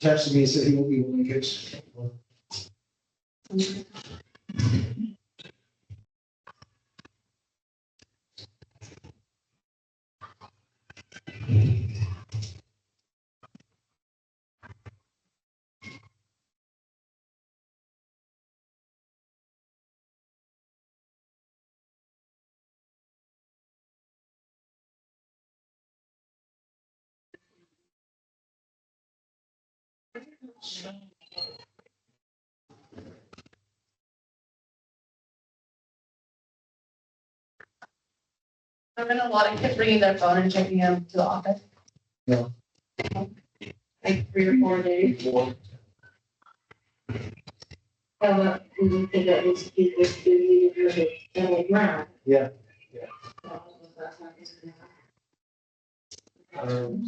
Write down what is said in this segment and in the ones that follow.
texted me and said he won't be able to make it. There have been a lot of kids bringing their phone and checking them to the office. No. Like 3 or 4 days. You think that needs to be this busy or the family ground? Yeah. That's not gonna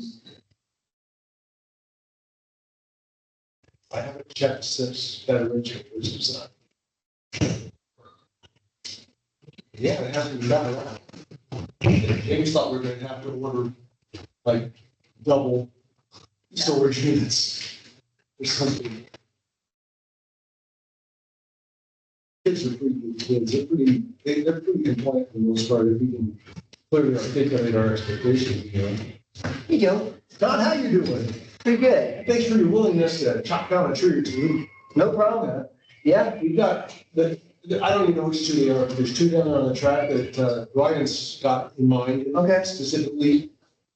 I haven't checked since that original was designed. Yeah, it hasn't been that around. Maybe thought we were gonna have to order like double storage units or something. Kids are pretty good kids. They're pretty compliant for the most part. If we can clearly articulate our expectations, you know. Hey, Joe. Don, how you doing? Pretty good. Thanks for your willingness to chop down a tree or two. No problem. Yeah, We've got I don't even know which two they are, but there's two down there on the track that Ryan's got in mind. Okay. Specifically,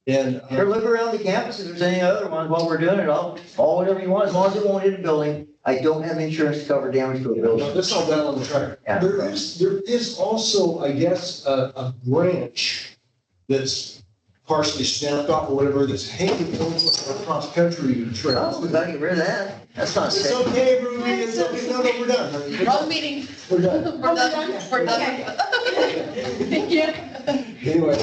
and. sure, look around the campus if there's any other ones while we're doing it. I'll haul whatever you want, as long as it won't hit a building. I don't have insurance to cover damage to a No, building. that's all down on the track. Yeah. There is also, I guess, a branch that's partially snapped off or whatever, that's hanging over across country Oh, we trail. gotta get rid of that. That's not It's safe. okay, Ruby, it's okay, no, we're done. honey. Wrong meeting. We're done. We're done. We're done. Thank you. Anyway,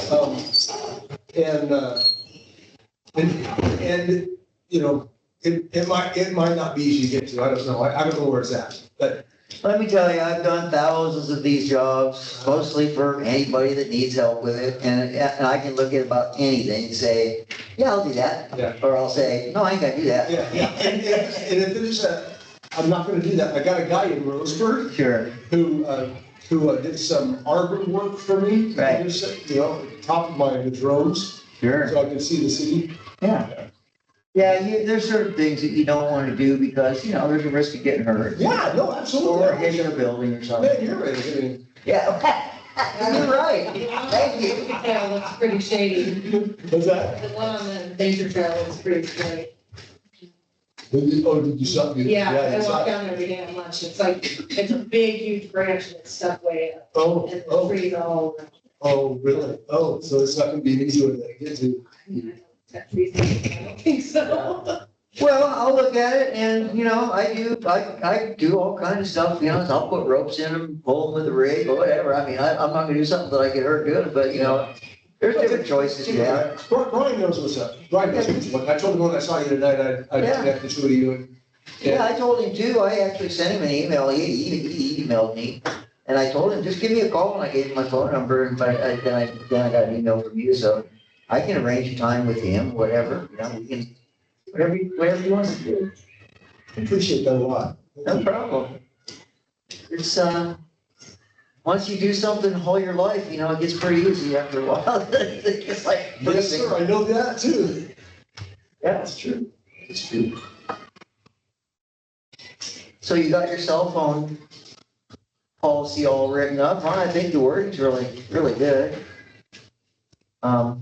and, you know, it might not be easy to get to, I don't know, I don't know where it's at, but Let me tell you, I've done thousands of these jobs, mostly for anybody that needs help with it. And I can look at about anything and say, yeah, I'll do that. Yeah. Or I'll say, no, I ain't gonna do that. yeah, and if it is I'm not gonna do that, I got a guy in Roseburg Sure. who did some arbor work for me. Right. Just, you know, at the top of the drones, Sure. so I can see the city. Yeah. Yeah, there's certain things that you don't want to do because, you know, there's a risk of getting hurt. Yeah, no, Or absolutely. hitting a building or Man, something. you're right, I mean, Yeah. You're right. Thank you. The trail looks pretty shady. what's that? The one on the nature trail looks pretty scary. Did you stop? Yeah, I it's walk not- down there every day at lunch. It's like, it's a big, huge branch that's stuck way up. Oh, And the oh, trees all over. oh, really? Oh, so it's not gonna be an easy one to get to. Got trees, I don't think so. Well, I'll look at it and, you know, I do all kinds of stuff, you know, I'll put ropes in them, pull them with a rig or whatever. I mean, I'm not gonna do something that I get hurt doing, but, you know, there's different choices you have. Brian knows what's up. Brian knows what's up. I told him when I saw you tonight, I'd Yeah. connect the two of you and. Yeah, I told him too. I actually sent him an email. He emailed me. And I told him, just give me a call, and I gave him my phone number, and then I got an email from you, so I can arrange a time with him, whatever, you know, we can, whatever he wants to do. Appreciate that a lot. No problem. It's, once you do something all your life, you know, it gets pretty easy after a while. It's like. Yes, sir, I know that too. Yeah, it's true. It's true. So you got your cell phone policy all written up, huh? I think the wording's really good.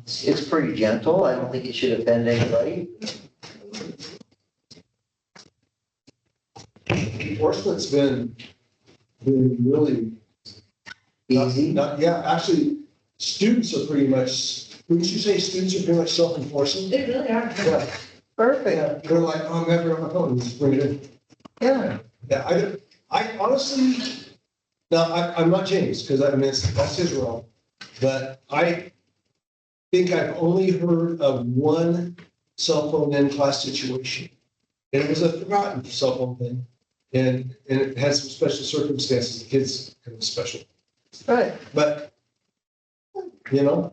It's pretty gentle. I don't think it should offend anybody. Enforcement's been really. Easy. Yeah, actually, students are pretty much, wouldn't you say students are pretty much self-enforcing? They really are. Yeah, Perfect. they're like, oh, I'm never on my phone, just bring it in. Yeah. Yeah, I honestly, now, I'm not James, because I mean, that's his role, but I think I've only heard of one cell phone in-class situation. And it was a forgotten cell phone thing, and it had some special circumstances, the kids kind of special. Right. But, you know,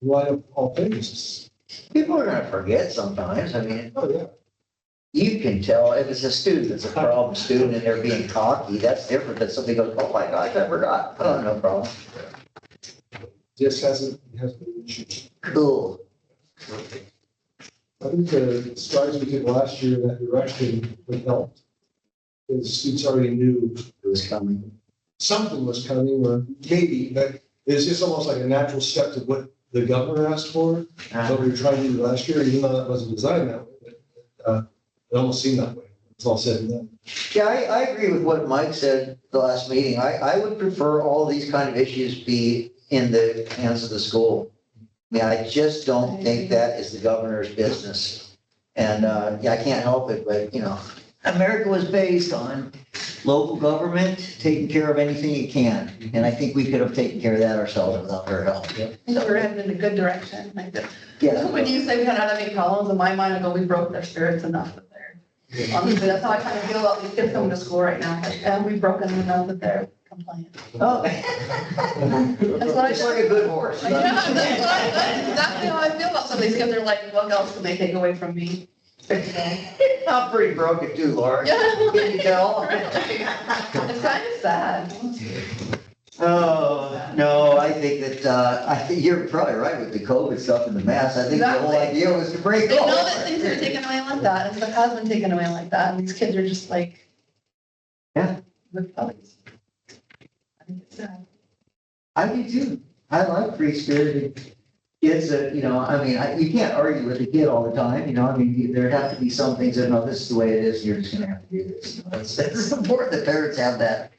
light of all things. People are gonna forget sometimes. I mean, Oh, yeah. you can tell if it's a student that's a problem student and they're being cocky, that's different than somebody goes, oh my gosh, I forgot. Oh, no problem. Just hasn't been an issue. Cool. I think the strides we took last year in that direction would help. The students already knew It was coming. something was coming, or maybe, but it's just almost like a natural step to what the governor asked for, what we were trying to do last year, even though that wasn't designed that way. But, it almost seemed that way. It's all said and done. Yeah, I agree with what Mike said the last meeting. I would prefer all these kind of issues be in the hands of the school. I mean, I just don't think that is the governor's business. And, yeah, I can't help it, but, you know, America was based on local government taking care of anything it can. And I think we could have taken care of that ourselves without her help. I think we're heading in a good direction. Like that. Yeah. When you say we had that many problems, in my mind, I go, we broke their spirits enough that they're, honestly, that's how I kind of feel about these kids coming to school right now. Like, and we've broken them enough that they're compliant. Oh. That's what I It's like a good horse. Yeah, that's exactly how I feel about some of these kids. They're like, what else can they take away from me? I'm pretty broken too, Laura. Yeah. Can you tell? It's kind of sad. Oh, no, I think that, I think you're probably right with the COVID stuff and the mask. I think the whole Exactly. idea was to break They all. know that things are taken away like that, and stuff has been taken away like that, and these kids are just like. Yeah. With puppies. I think it's sad. I do too. I like free spirited kids that, you know, I mean, you can't argue with a kid all the time, you know, I mean, there have to be some things that, no, this is the way it is, you're just gonna have to do this. You know, it's important that parents have that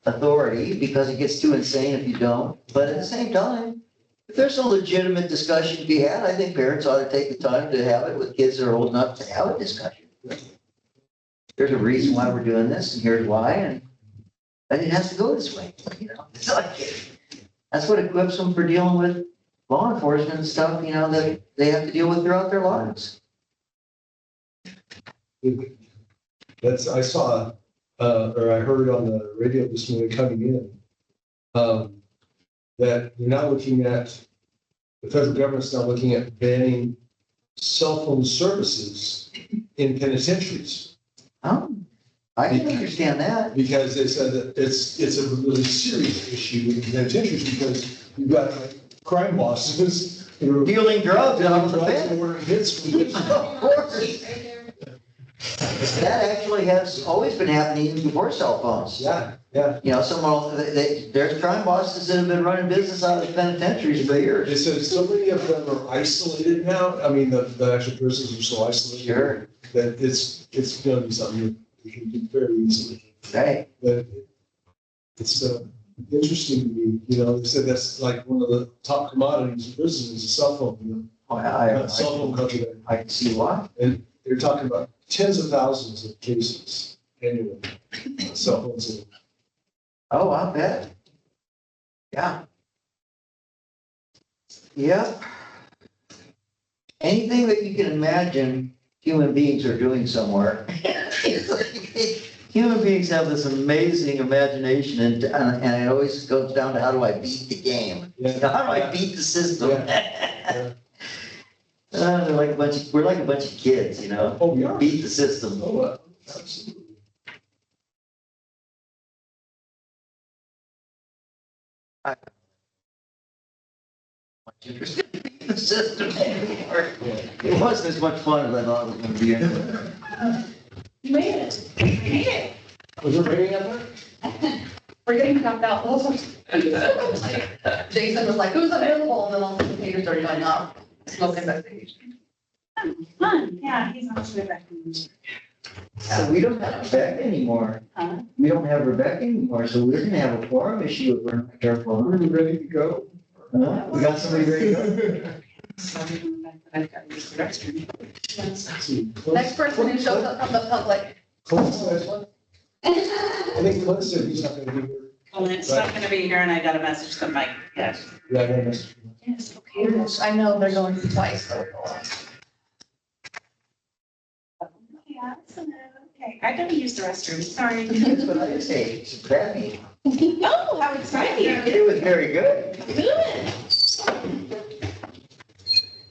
authority because it gets too insane if you don't. But at the same time, if there's a legitimate discussion to be had, I think parents ought to take the time to have it with kids that are old enough to have a discussion. There's a reason why we're doing this and here's why, and it has to go this way, you know, it's like, that's what equips them for dealing with law enforcement and stuff, you know, that they have to deal with throughout their lives. I saw, or I heard on the radio this morning coming in, that they're now looking at, the federal government's now looking at banning cell phone services in penitentiaries. Oh, I can understand that. Because they said that it's a really serious issue in penitentiaries because you've got like crime bosses who are Dealing drugs out of the drugs bed. and ordering hits from the Of course. That actually has always been happening even before cell phones. Yeah, yeah. You know, there's crime bosses that have been running business out of the penitentiaries for years. They said so many of them are isolated now. I mean, the actual prisons are so isolated. Sure. That it's gonna be something you can do very easily. Right. But it's interesting to me, you know, they said that's like one of the top commodities in prison is a cell phone, you know. Cell phone company. I can see why. And they're talking about tens of thousands of cases annually, cell phones. Oh, I bet. Yeah. Yep. Anything that you can imagine human beings are doing somewhere. Human beings have this amazing imagination and it always goes down to how do I beat the game? Yeah. How do I beat the system? Yeah. We're like a bunch of kids, you know? Oh, we are. Beat the system. Oh, absolutely. Much interested in beating the system anymore. It wasn't as much fun as I thought it was gonna be. You made it. You made it. Was it raining up there? We're getting knocked out. Jason was like, who's available? And then all the computers started going off. Smoke investigation. Fun, yeah, he's on his way back. So we don't have Rebecca anymore. Huh? We don't have Rebecca anymore, so we're gonna have a quorum issue if we're not careful. Are we ready to go? Huh? We got somebody ready to go? I've got to use the restroom. Next person who shows up from the public. Clint said, I think Clint said he's not gonna be here. Well, it's not gonna be here and I got a message from Mike, yes. Yeah, I got a message from him. Yes, okay. I know they're going twice. So. Yeah, okay, I gotta use the restroom, sorry. That's what I say, it's a bad meeting. Oh, how exciting. It was very good. Good.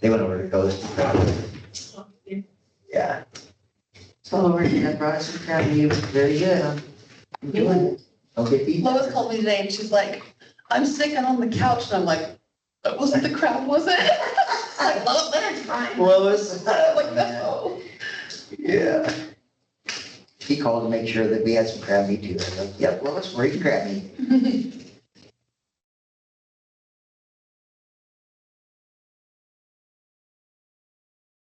They went over to Coast. Yeah. So we're gonna brought some crab meat, it was very good, I'm enjoying it. I'll get beat. Lois called me today and she's like, I'm sick and on the couch. And I'm like, that wasn't the crowd, was it? Like, love Leonard's fine. Lois. I'm like, no. Yeah. He called to make sure that we had some crab meat too. I was like, yep, Lois, we're eating crab meat.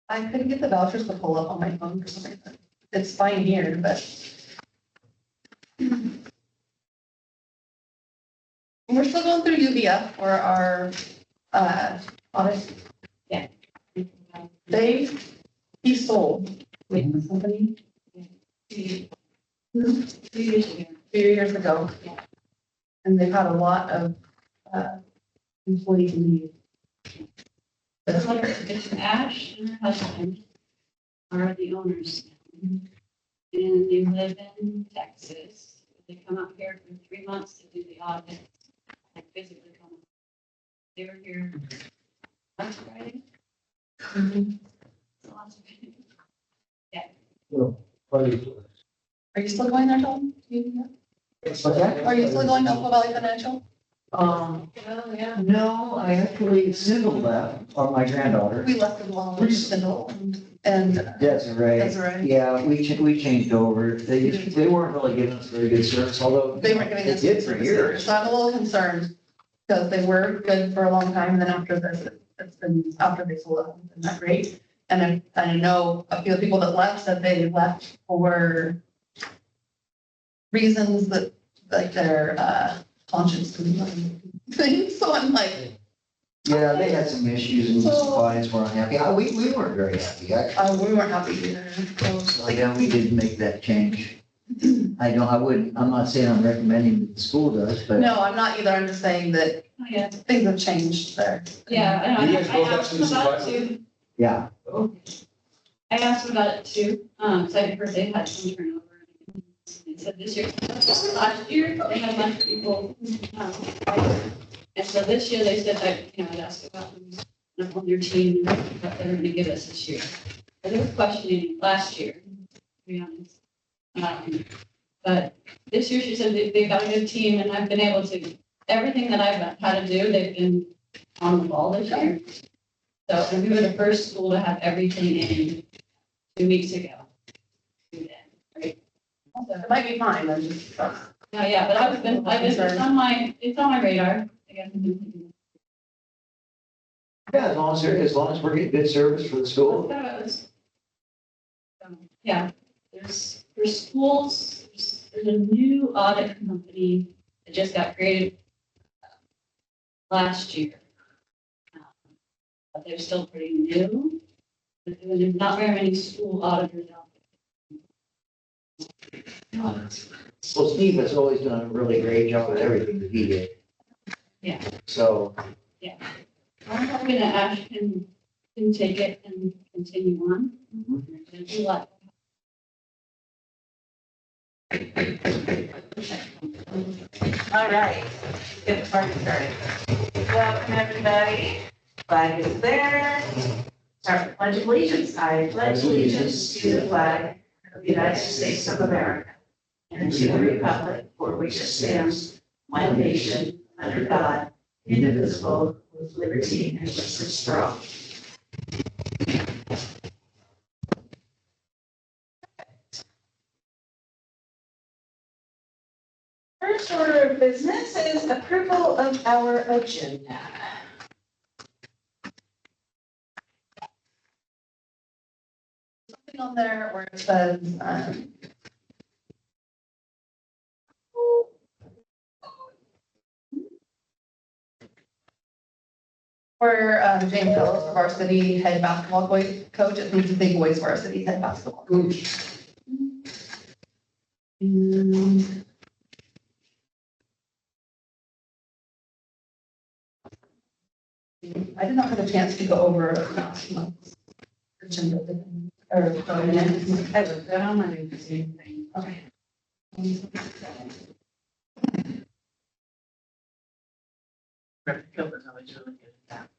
I couldn't get the vouchers to pull up on my phone for some reason. It's fine here, but. We're still going through UVF for our, audit. He sold, wait, the company 2 years ago. a few years ago. And they've had a lot of, employees leave. It's Ash and her husband are the owners. And they live in Texas. They come out here for 3 months to do the audit, like physically come. They were here last Friday. So last Friday. Are you still going there, Tom? UVF? What's that? Are you still going to Oakville Valley Financial? Oh, yeah. No, I actually singled that on my granddaughter. We left it alone with Spindle and Desiree. Desiree. Yeah, we changed over. They weren't really giving us very good service, although. They weren't giving us. They did for years. So I'm a little concerned because they were good for a long time. And then after this, it's been, after they sold it, it's been not great. And I know a few of the people that left said they left for reasons that, like their conscience couldn't let them do things. So I'm like, Yeah, they had some issues and some clients were unhappy. We weren't very happy. we weren't happy either. So, Yeah, we did make that change. I'm not saying I'm recommending that the school does, but. no, I'm not either. I'm just saying that Oh, yeah. things have changed there. Yeah, I You know. guys I both have asked students about it advisor? too. Yeah, I asked them about it too, because I heard they had some turnover. They said this year, last year, they had a bunch of people. And so this year, they said that, I'd ask about them on their team, and what they're gonna give us this year. But they were questioning it last year, to be honest. But this year, she said they've got a good team, and I've been able to, everything that I've had to do, they've been on the ball this year. So, and we were the first school to have everything in 2 weeks ago. Right? It might be fine. I'm just, Yeah, but it's on my radar. I guess. yeah, as long as we're getting good service for the school. Yeah, for schools, there's a new audit company that just got created last year. But they're still pretty new. There's not very many school auditors out there. Well, Steve has always done a really great job with everything that he did. Yeah. So, I'm hoping that Ash can take it and continue on. And do what? All right, get the party started. Welcome, everybody. Flag is there. Start the pledge of allegiance. I pledge allegiance to the flag of the United States of America and to the republic for which it stands, one nation, under God, indivisible, with liberty and justice for all. First order of business is approval of our agenda. something on there where it says, where James Ellis, the varsity head basketball coach, it needs to say boys varsity head basketball coach. And I did not have a chance to go over last month's agenda, or, minutes. I was good on my new same thing. Okay. Rick Gilbert's always really good at that.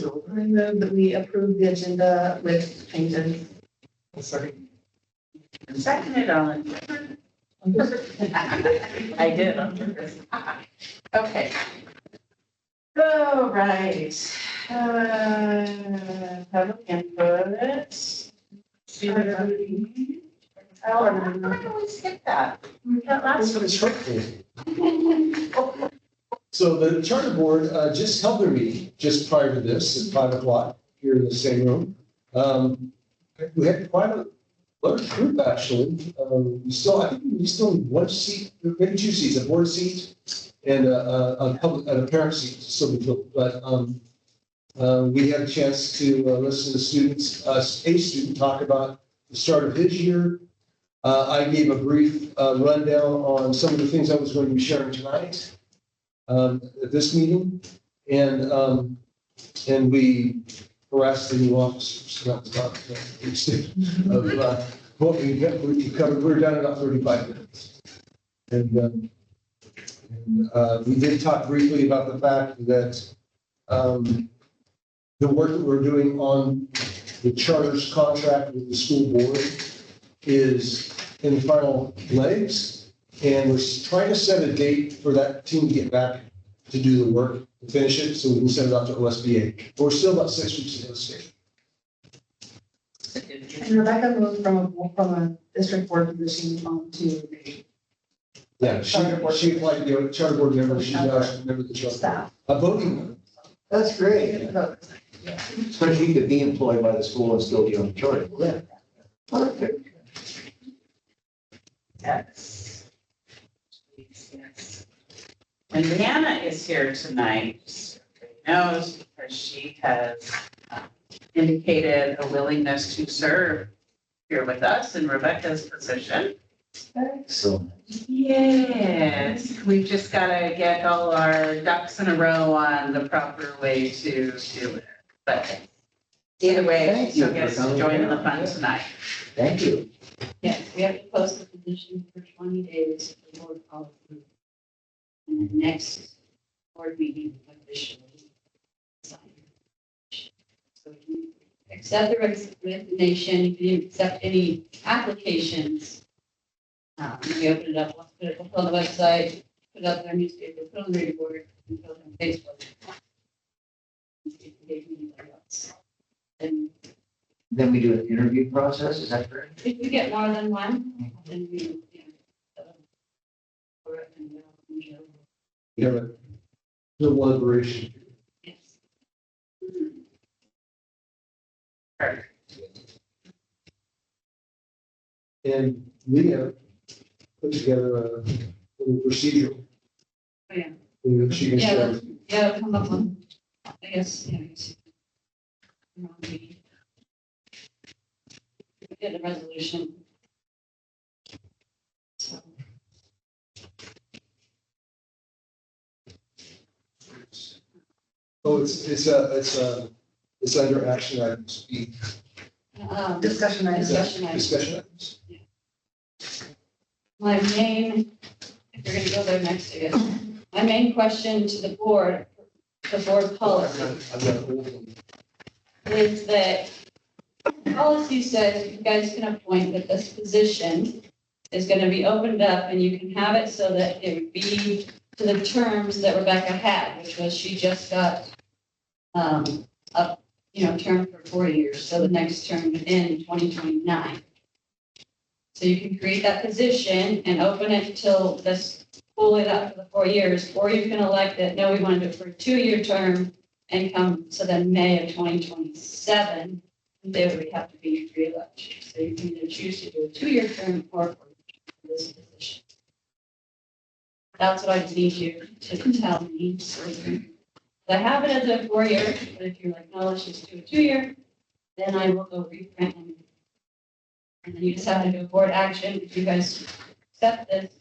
I move that we approve the agenda with changes. Seconded all in favor? I did on purpose. Okay. All right. Public input. Oh, I always skip that. That last one. So the charter board just held their meeting just prior to this at 5 o'clock here in the same room. We had quite a large group actually. I think we still need one seat, maybe 2 seats, a board seat and a parent seat still be filled. But we had a chance to listen to students, a student talk about the start of his year. I gave a brief rundown on some of the things I was going to be sharing tonight at this meeting, and we harassed the new officers. That was about the extent of what we covered. We were down about 35 minutes, and we did talk briefly about the fact that the work that we're doing on the charter's contract with the school board is in the final legs, and we're trying to set a date for that team to get back to do the work, to finish it, so we can send it out to OSBA. But we're still about 6 weeks ahead of schedule. And Rebecca moved from a district board position on to Yeah, she applied to be a charter board member, she's now a member of the charter, staff. a voting member. That's great. Especially you could be employed by the school and still be on the charter. Yeah. Perfect. Yes. Yes. And Rihanna is here tonight, so everybody knows, because she has indicated a willingness to serve here with us in Rebecca's position. Excellent. Yes, we've just got to get all our ducks in a row on the proper way to do it. But either way, Thank she you still for gets to coming join in the down. fun tonight. Thank you. Yes, we have to post the position for 20 days for board policy. And the next board meeting officially. sign. So if you accept the resignation, if you accept any applications, we open it up, put it on the website, put it up on our newspaper, put it on the radio board, and put it on Facebook. And Then we do an interview process, is that correct? if we get more than one, then we, or it can go, We have a deliberation. yes. And Leah put together a little procedural. Oh, yeah. She can Yeah, share. that's- Yeah, it'll come up on, I guess, yeah. Get the resolution. So, Oh, it's under action items, B, Discussion items. Discussion items. discussion items. My main, if you're gonna go there next, I guess, my main question to the board policy. I've got an old one. Is that policy says you guys can appoint that this position is going to be opened up and you can have it so that it would be to the terms that Rebecca had, which was she just got term for 4 years, so the next term would end 2029. So you can create that position and open it till this fully up for the 4 years, or you can elect that, no, we want to do it for a 2-year term and come, so then May of 2027, they would have to be re-elected. So you can either choose to do a 2-year term or for this position. That's what I just need you to tell me. So I have it as a 4-year, but if you're like, no, let's just do a 2-year, then I will go reprint them. And then you just have to do a board action if you guys accept this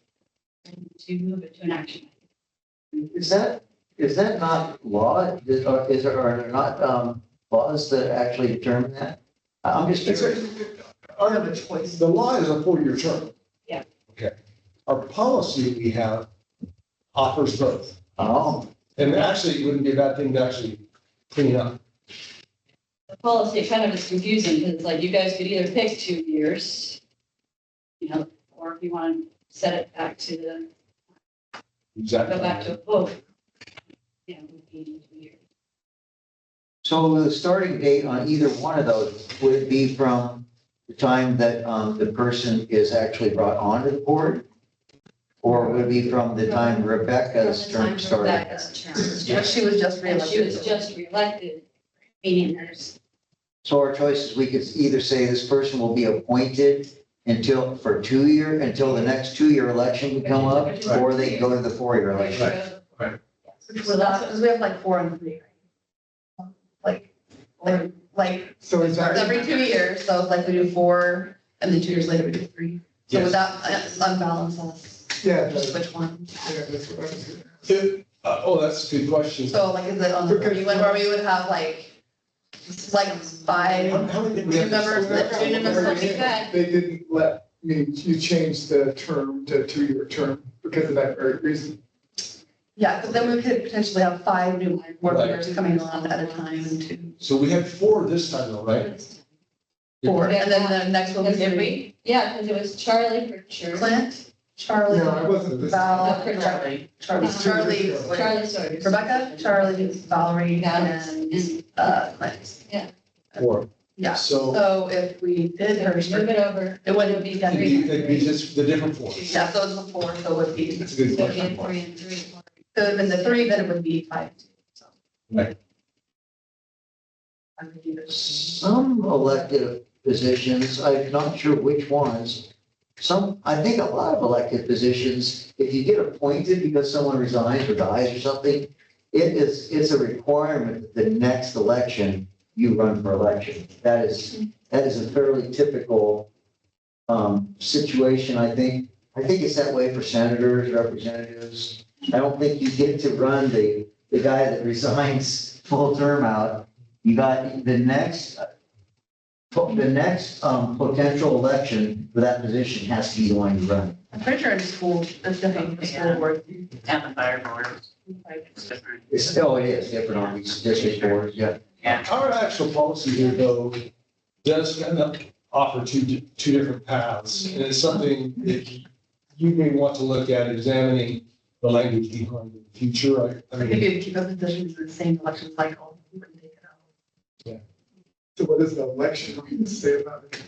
and to move it to an action. Is that not law? Are there not laws that actually determine that? I'm just It's curious. the law is a 4-year term. Yeah. Okay. Our policy that we have offers both. Oh, And actually, it wouldn't be a bad thing to actually clean up. the policy kind of is confusing, because it's like you guys could either pick 2 years, you know, or if you want to set it back to the, Exactly. go back to a vote. Yeah, it would be 2 years. So the starting date on either one of those, would it be from the time that the person is actually brought onto the board? Or would it be from the time Rebecca's term started? Rebecca's term. She was just And she was reelected. just reelected, meaning there's, So our choices, we could either say this person will be appointed until, for 2 year, until the next 2-year election can come up, or they can go to the 4-year election. Which was that, because we have like 4 and 3. Like, So is that? every 2 years, so it's like we do 4, and then 2 years later we do 3. So would that unbalance us? Yeah, Just that's, which one? yeah, that's what I was gonna ask. Oh, that's a good question. So like, is it on the 3 one where we would have like 5 How many did we have? members, the two members like we had? They didn't let me, you changed the term to 2-year term because of that very reason. Yeah, because then we could potentially have 5 new board Right. members coming on at a time and 2, So we had 4 this time though, right? 4, and then the next one was Did 3. yeah, because it was Charlie for sure. Clint, Charlie, No, I wasn't this. Val, No, for Charlie. Charlie, Charlie Sawyer. Rebecca, Charlie, Valerie, Alex, and and, Clint. 4. Yeah, So so if we did hers, move it over. it wouldn't be that. it'd be just the different 4. Yeah, so it's a 4, so it would be, That's a good So it'd question. be 4 and 3. so then the 3, then it would be 5, 2, so. Right. I would do this. Some elected positions, I'm not sure which ones, I think a lot of elected positions, if you get appointed because someone resigns or dies or something, it's a requirement that the next election, you run for election. That is a fairly typical situation, I think. I think it's that way for senators, representatives. I don't think you get to run the guy that resigns full term out. You got the next potential election for that position has to be the one you run. I'm pretty sure in school, it's different, the school board. And the fire board, it's different. It is different on these district boards, yeah. Our actual policy here though does kind of offer two different paths. And it's something that you may want to look at examining the language behind in the future. I If mean, you keep the positions in the same election cycle, you can take it out. So what does the election mean to say about it?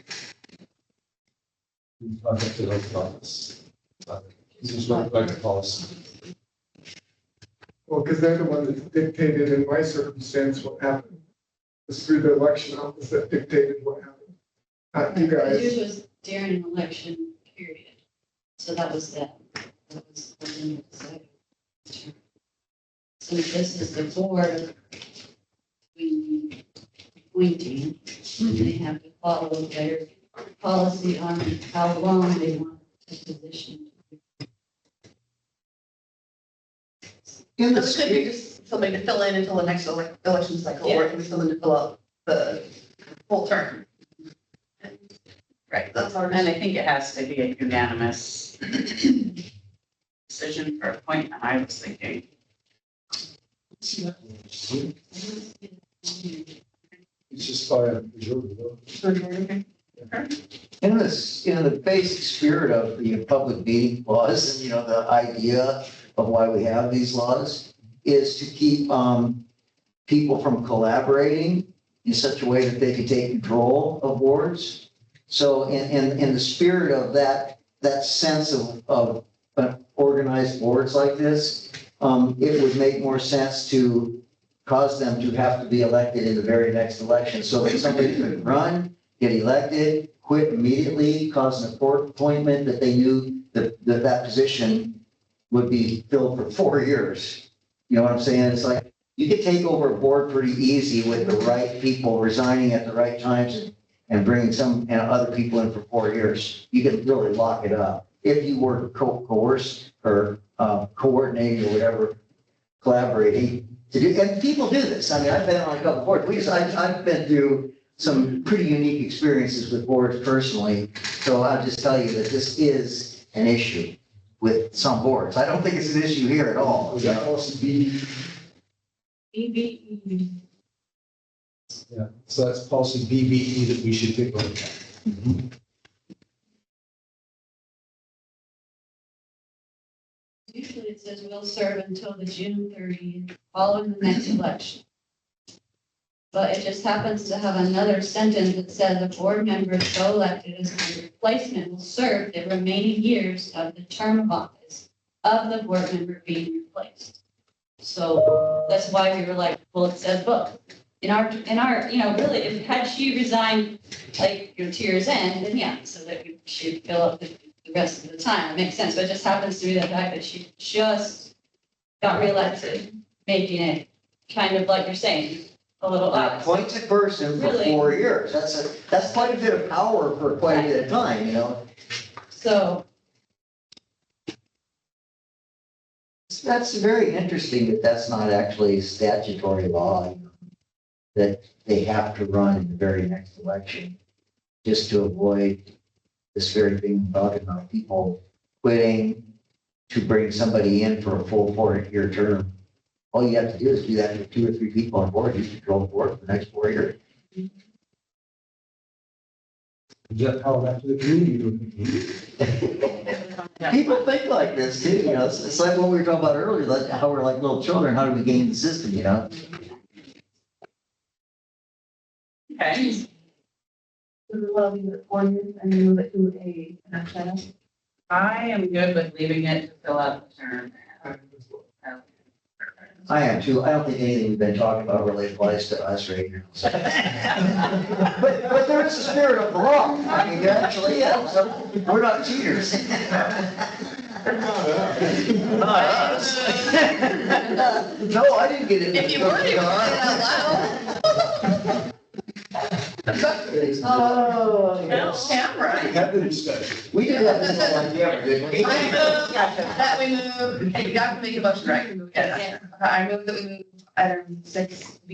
I'll get to the office. This is what like the policy. Well, because they're the one that dictated in my circumstance what happened. It's through the election office that dictated what happened. Not you Yours guys. was during an election period. So that was that. That was the end of the second term. Since this is the board, we appointing, they have to follow their policy on how long they want the position. In So the it could be just somebody to fill in until the next election cycle, or it could be someone to fill out the full term. Right, that's our. And I think it has to be a unanimous decision for appointment, I was thinking. It's just by a majority vote. In the basic spirit of the public meeting laws, and, the idea of why we have these laws is to keep, people from collaborating in such a way that they can take control of boards. So in the spirit of that sense of organized boards like this, it would make more sense to cause them to have to be elected in the very next election so that somebody could run, get elected, quit immediately, cause an appointment that they knew that position would be filled for 4 years. You know what I'm saying? It's like, you could take over a board pretty easy with the right people resigning at the right times and bringing some and other people in for 4 years. You could really lock it up if you were coerced or coordinating or whatever, collaborating to do. And people do this. I mean, I've been on a couple boards. I've been through some pretty unique experiences with boards personally. So I'll just tell you that this is an issue with some boards. I don't think it's an issue here at all. Was that policy B? BBE. Yeah, so that's policy BBE that we should take a look at. Usually it says will serve until the June 30th following the next election. But it just happens to have another sentence that says a board member so elected as my replacement will serve the remaining years of the term of office of the board member being replaced. So that's why we were like, well, it says both. In our, really, if had she resigned like, 2 years in, then yeah, so that we should fill up the rest of the time. It makes sense, but it just happens to be the fact that she just got reelected, making it kind of like you're saying, a little odd. Appoints a person for Really? 4 years. That's quite a bit of power for quite a bit of time, you know? So, That's very interesting that that's not actually statutory law, you know, that they have to run in the very next election, just to avoid this very thing about people quitting to bring somebody in for a full 4-year term. All you have to do is do that with 2 or 3 people on board, you control the board for the next 4 years. Is that how back to the community? People think like this too, you know, it's like what we were talking about earlier, like how we're like little children, how do we game the system, you know? Okay, Do we want to leave it 4 years and move it to a next item? I am good with leaving it to fill out the term. I am too, I don't think anything we've been talking about really applies to us right now. so. But there is a spirit of the law, I mean, there actually is, so we're not cheaters. Not us. No, I didn't get it. If you would, you would say it out loud. Oh, No. camera. Have the discussion. We did have this all idea, didn't we? I move that we move, and you have to make a motion, right? We move it. Okay, I move that we move item 6B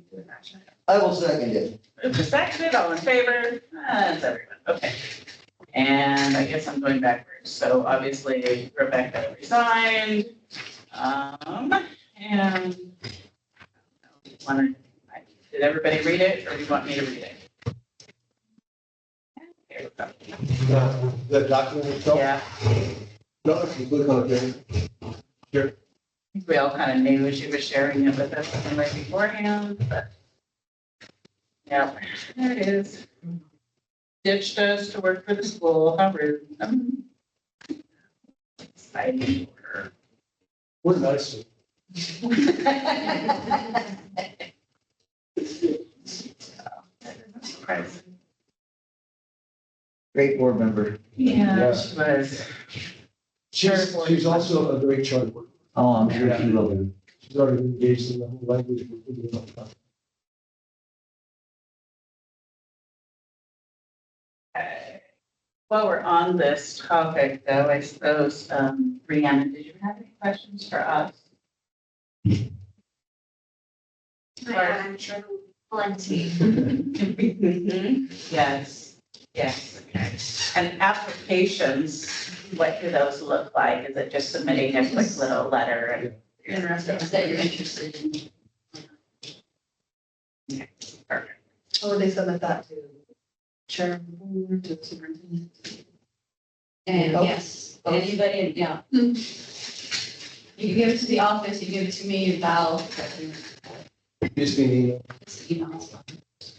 to an action item. I will second it. Moved and seconded, all in favor? That's everyone, okay. And I guess I'm going backwards, so obviously Rebecca resigned. And did everybody read it, or do you want me to read it? Here we go. The document itself? Yeah, No, if you click on it, I think we all kind of knew she was sharing it with us anyway beforehand, but. Yeah, there it is. Ditched us to work for the school, how rude. Exciting for her. we're nice. Great board member. Yeah, she was. She's also a great child worker. Oh, I'm sure she will be. She's already engaged in the whole language. for pretty long time. While we're on this topic, though, I suppose, Rhiannon, did you have any questions for us? I'm sure plenty. Yes, yes, okay. And applications, what do those look like? Is it just submitting a quick little letter and? Interesting. That you're interested in. Perfect. Or they submit that to chair of the board, to the superintendent. And Oh. yes, anybody, yeah. You can give it to the office, you give it to me, Val, Just be me. it's, you know,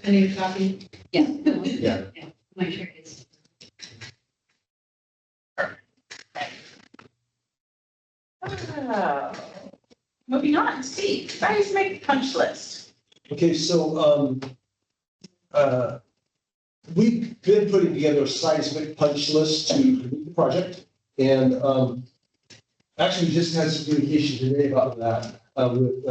Any copy? yeah. Yeah. Make sure it's. Oh. Moving on, C, seismic punch list. Okay, so, we've been putting together a seismic punch list to complete the project. And, actually just had some communication today about that, with,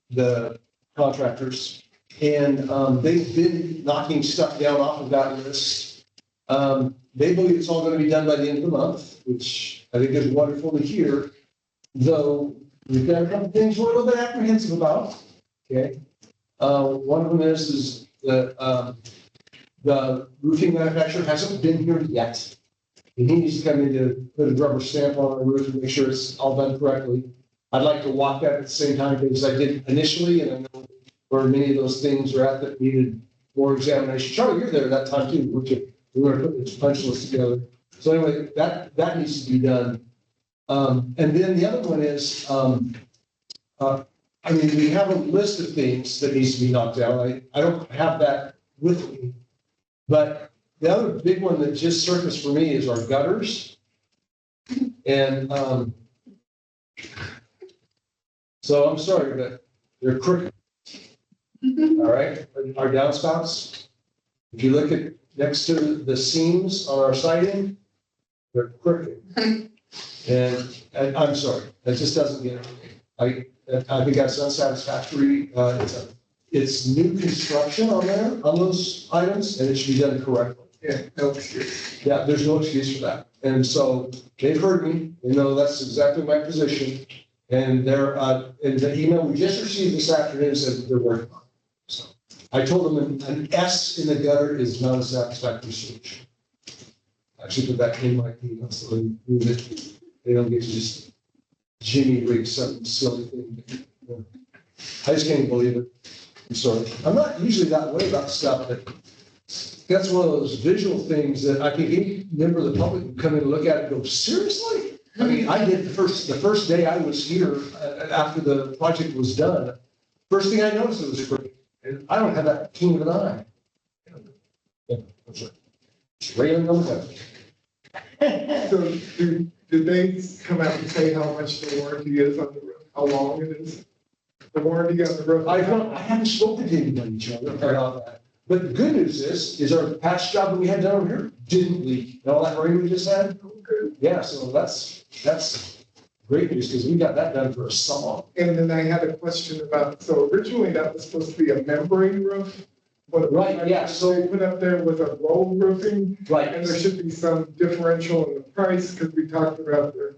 the contractors. And, they've been knocking stuff down off of that list. They believe it's all gonna be done by the end of the month, which I think is wonderful to hear. Though, we've got a couple things we're a little bit apprehensive about, okay? One of them is the roofing manufacturer hasn't been here yet. And he needs to come in to put a rubber stamp on the roof and make sure it's all done correctly. I'd like to walk that at the same time because I did initially, and I know where many of those things are at that needed more examination. Charlie, you're there at that time too, we were putting this punch list together. So anyway, that needs to be done. And then the other one is, I mean, we have a list of things that needs to be knocked out. I don't have that with me. But the other big one that just surfaced for me is our gutters. And so I'm sorry, but they're crooked. All right, our downspouts. If you look at next to the seams on our siding, they're crooked. And I'm sorry, that just doesn't get it. I think that's unsatisfactory. It's new construction on there, on those items, and it should be done correctly. Yeah, no excuse. Yeah, there's no excuse for that. And so they've heard me, they know that's exactly my position. And they're, and the email we just received this afternoon says that they're working on it. So I told them an S in the gutter is not a satisfactory solution. I should put that in my email so they move it. They don't get to just Jimmy rig some silly thing. I just can't believe it. I'm sorry. I'm not usually that way about stuff, but that's one of those visual things that I think any member of the public can come in and look at it and go, seriously? I mean, I did the first day I was here after the project was done. First thing I noticed it was crooked, and I don't have that keen of an eye. Yeah, that's right. It's railing on the So did they come out and say how much the warranty is on the roof, how long it is? The warranty on the roof? I haven't spoken to anybody, Joe, about that. But the good news is our patch job that we had done over here didn't leak. And all that rain we just had? Okay. Yeah, so that's great news because we got that done for a summer. And then I had a question about, so originally that was supposed to be a membrane roof. But Right, yeah, so- they put up there with a roll roofing, and Right. there should be some differential in the price, because we talked about the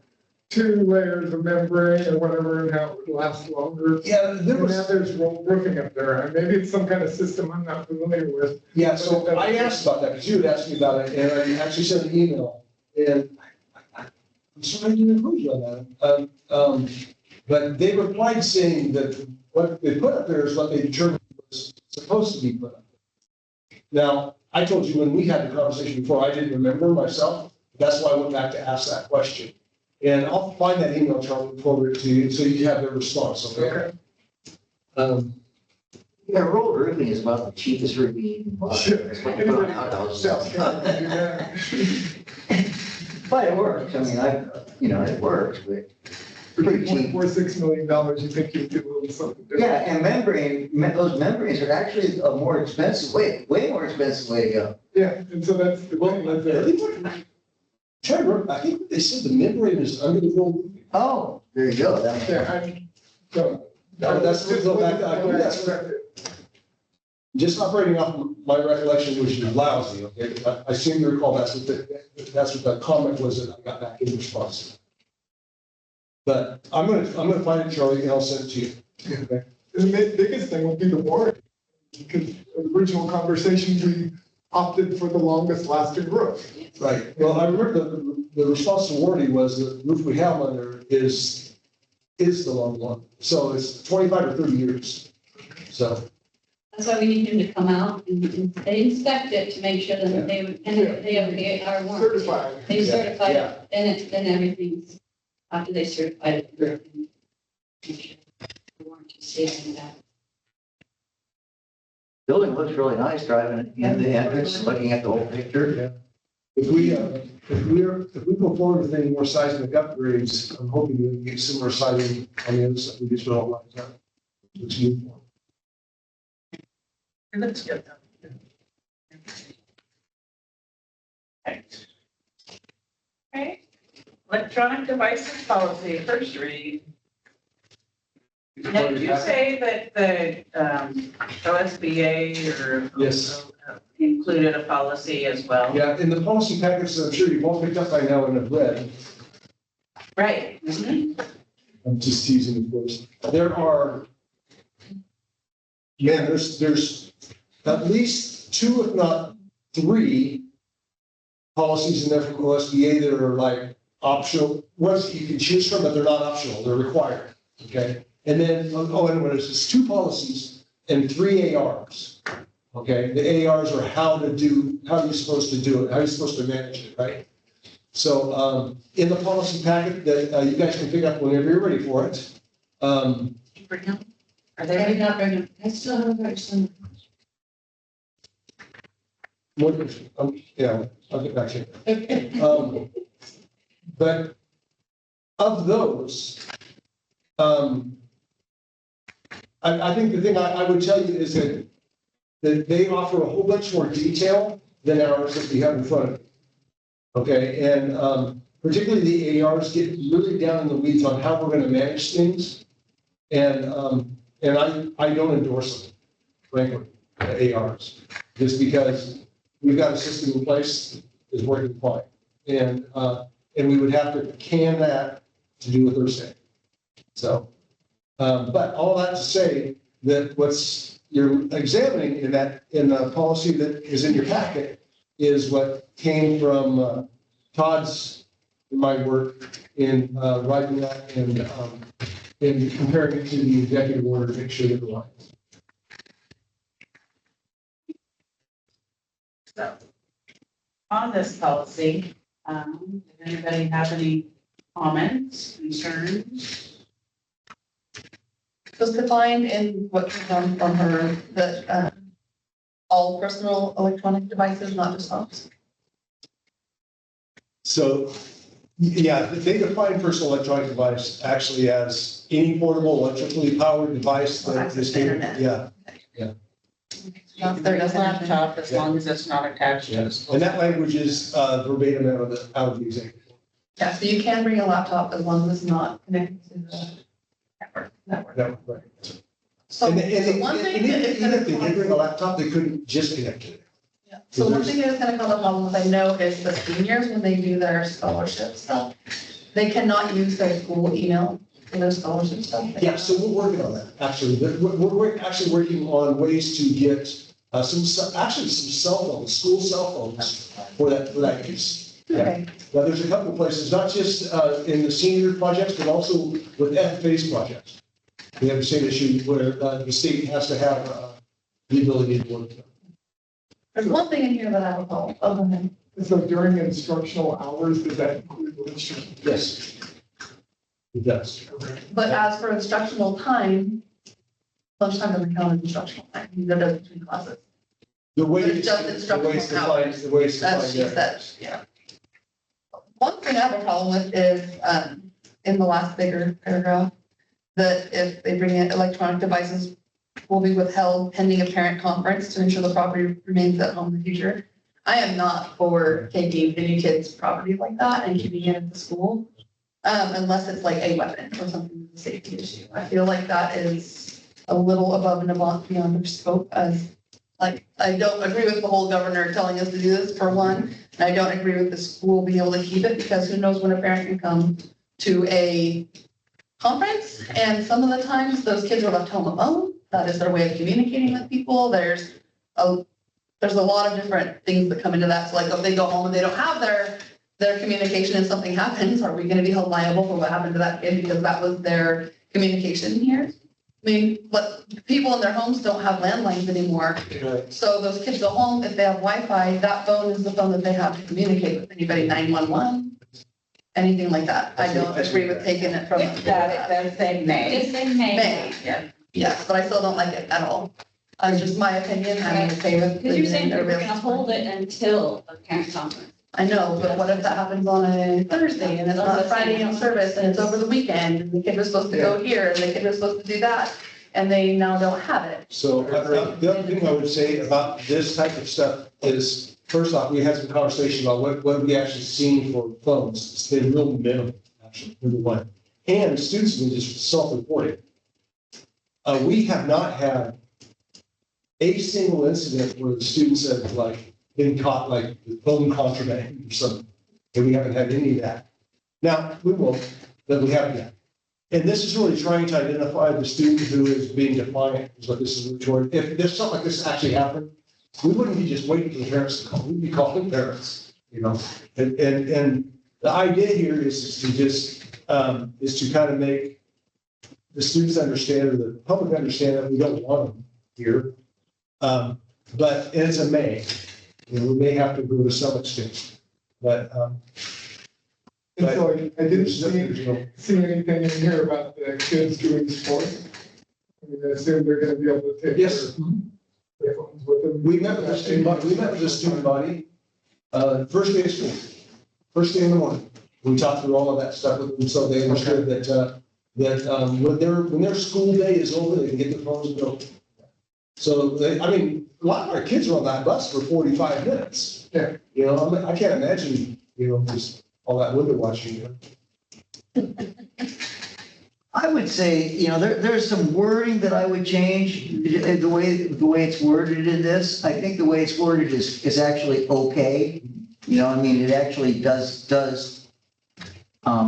2 layers of membrane or whatever, and how it would last longer. Yeah, there And now was, there's roll roofing up there, and maybe it's some kind of system I'm not familiar with. yeah, so I asked about that because you had asked me about it and I actually sent an email. And I'm sorry I didn't include you on that. But they replied saying that what they put up there is what they determined was supposed to be put up. Now, I told you when we had the conversation before, I didn't remember myself. That's why I went back to ask that question. And I'll find that email, Charlie, and forward it to you, so you have their response, okay? Yeah, rolled roofing is about the cheapest roofing you can buy. It's what you put on outhouses. But it works, I mean, it works, but pretty cheap. $1.46 million, you think you'd do a little something different? Yeah, and those membranes are actually a more expensive way more expensive way to go. Yeah, and so that's the Well, thing, I is that- think Trevor, I think they said the membrane is under the roll. Oh, there you go. Yeah, No, that's, that's just operating off my recollection, which is lousy, okay? I seem to recall that's what the comment was that I got back in response. But I'm gonna find it, Charlie, and I'll send it to you. Okay? the biggest thing will be the warranty. Because the original conversation, we opted for the longest lasting roof. Right, well, I remember the response to warranty was the roof we have on there is the long one. So it's 25 or 30 years. So, That's why we need him to come out and they inspect it to make sure that they would, and they have our warranty. Certified. They Yeah, certify yeah. it, then everything's, after they certify it. everything- make sure the warranty stays in that. Building looks really nice driving in the entrance, looking at the whole picture. if we go forward with any more seismic upgrades, I'm hoping to get similar siding on the other side. We just don't like that. Looks uniform. It looks good though. Okay. Electronic devices policy, first read. Now, did you say that the OSBA or? Yes. Included a policy as well? Yeah, in the policy package, I'm sure you've all picked up by now and have read. Right. I'm just teasing, of course. There are, man, there's at least 2, if not 3 policies in there from OSBA that are like optional, ones you can choose from, but they're not optional, they're required, okay? And then, and there's just 2 policies and 3 ARs. Okay, the ARs are how you're supposed to do it, how you're supposed to manage it, right? So, in the policy packet that, you guys can pick up whenever you're ready for it. Bring them. Are they They're ready? not bringing, I still have a question. Yeah, I'll get back to you. Okay. But of those, I think the thing I would tell you is that they offer a whole bunch more detail than ours that we have in front of you. Okay, and particularly the ARs get really down in the weeds on how we're going to manage things. And I don't endorse them, frankly, the ARs, just because we've got a system in place that is working fine. And we would have to can that to do what they're saying. So, but all that to say that what's you're examining in the policy that is in your packet is what came from Todd's, my work in writing that and in comparing it to the executive order to make sure that it aligns. So, on this policy, does anybody have any comments, concerns? Was defined in what came from her, that all personal electronic devices, not just phones. So, yeah, they define personal electronic device actually as any portable electrically powered device that Access is to internet. Yeah, That's their definition. Laptop, as long as it's not attached to the school. and that language is verbatim out of the executive. Yeah, so you can bring a laptop as long as it's not connected to the network. That- right. So And the one thing even that is if gonna they did bring a laptop, they couldn't just connect to it. yeah. So one thing that is gonna cause a problem, I know, is the seniors, when they do their scholarship stuff, they cannot use their school email for their scholarship stuff. Yeah, so we're working on that, actually. We're actually working on ways to get some cell phones, school cell phones for that use. Okay, Now, there's a couple of places, not just in the senior projects, but also with FFA's projects. We have the same issue where the state has to have the ability to work. there's one thing in here that I have a problem, other than, So during instructional hours, does that include lunch? Yes. It does. but as for instructional time, lunchtime doesn't count as instructional time, either does between classes. The way But it's, just the way it's instructional defined, hours. the way it's That's, defined she there. said, yeah. One thing I have a problem with is, in the last bigger paragraph, that if they bring in electronic devices will be withheld pending a parent conference to ensure the property remains at home in the future. I am not for taking any kid's property like that and keeping it at the school, unless it's like a weapon or something that's a safety issue. I feel like that is a little above and beyond their scope as, like, I don't agree with the whole governor telling us to do this for one. And I don't agree with the school being able to keep it because who knows when a parent can come to a conference. And some of the times those kids are left home alone. That is their way of communicating with people. There's a lot of different things that come into that. So like if they go home and they don't have their communication and something happens, are we going to be held liable for what happened to that kid because that was their communication here? I mean, but people in their homes don't have landlines anymore. Right. So those kids go home, if they have Wi-Fi, that phone is the phone that they have to communicate with anybody, 911, anything like that. I don't agree with taking it from. They're saying May. It's in May. May, yeah, yes, but I still don't like it at all. Just my opinion, I'm okay with. Because you're saying leaving we're it gonna hold it until the parent conference. I know, but what if that happens on a Thursday and it's not Friday in service and it's over the weekend and the kid was supposed to go here and the kid was supposed to do that and they now don't have it? So the other thing I would say about this type of stuff is, first off, we had some conversation about what we actually seen for phones. It's been real minimal, actually, number one. And students have been just self-reporting. We have not had a single incident where the students have like been caught like with phone contraband or something. And we haven't had any of that. Now, we won't, but we haven't yet. And this is really trying to identify the student who is being defiant, is what this is toward. If there's something like this actually happened, we wouldn't be just waiting for the parents to call, we'd be calling parents, you know? And the idea here is to just, is to kind of make the students understand or the public understand that we don't want them, here. But it's a may, we may have to go to some extent, but, And so I didn't there's no- see anything in here about the kids doing sports. I mean, I assume they're gonna be able to take Yes. their phones with them. We met with the student body, first day of school, first day in the morning. We talked through all of that stuff with them, so they understood that, when their school day is over, they can get their phones and go. So they, I mean, a lot of our kids are on that bus for 45 minutes. Yeah. You know, I mean, I can't imagine, just all that window watching, I would say, there's some wording that I would change, the way it's worded in this. I think the way it's worded is actually okay. It actually does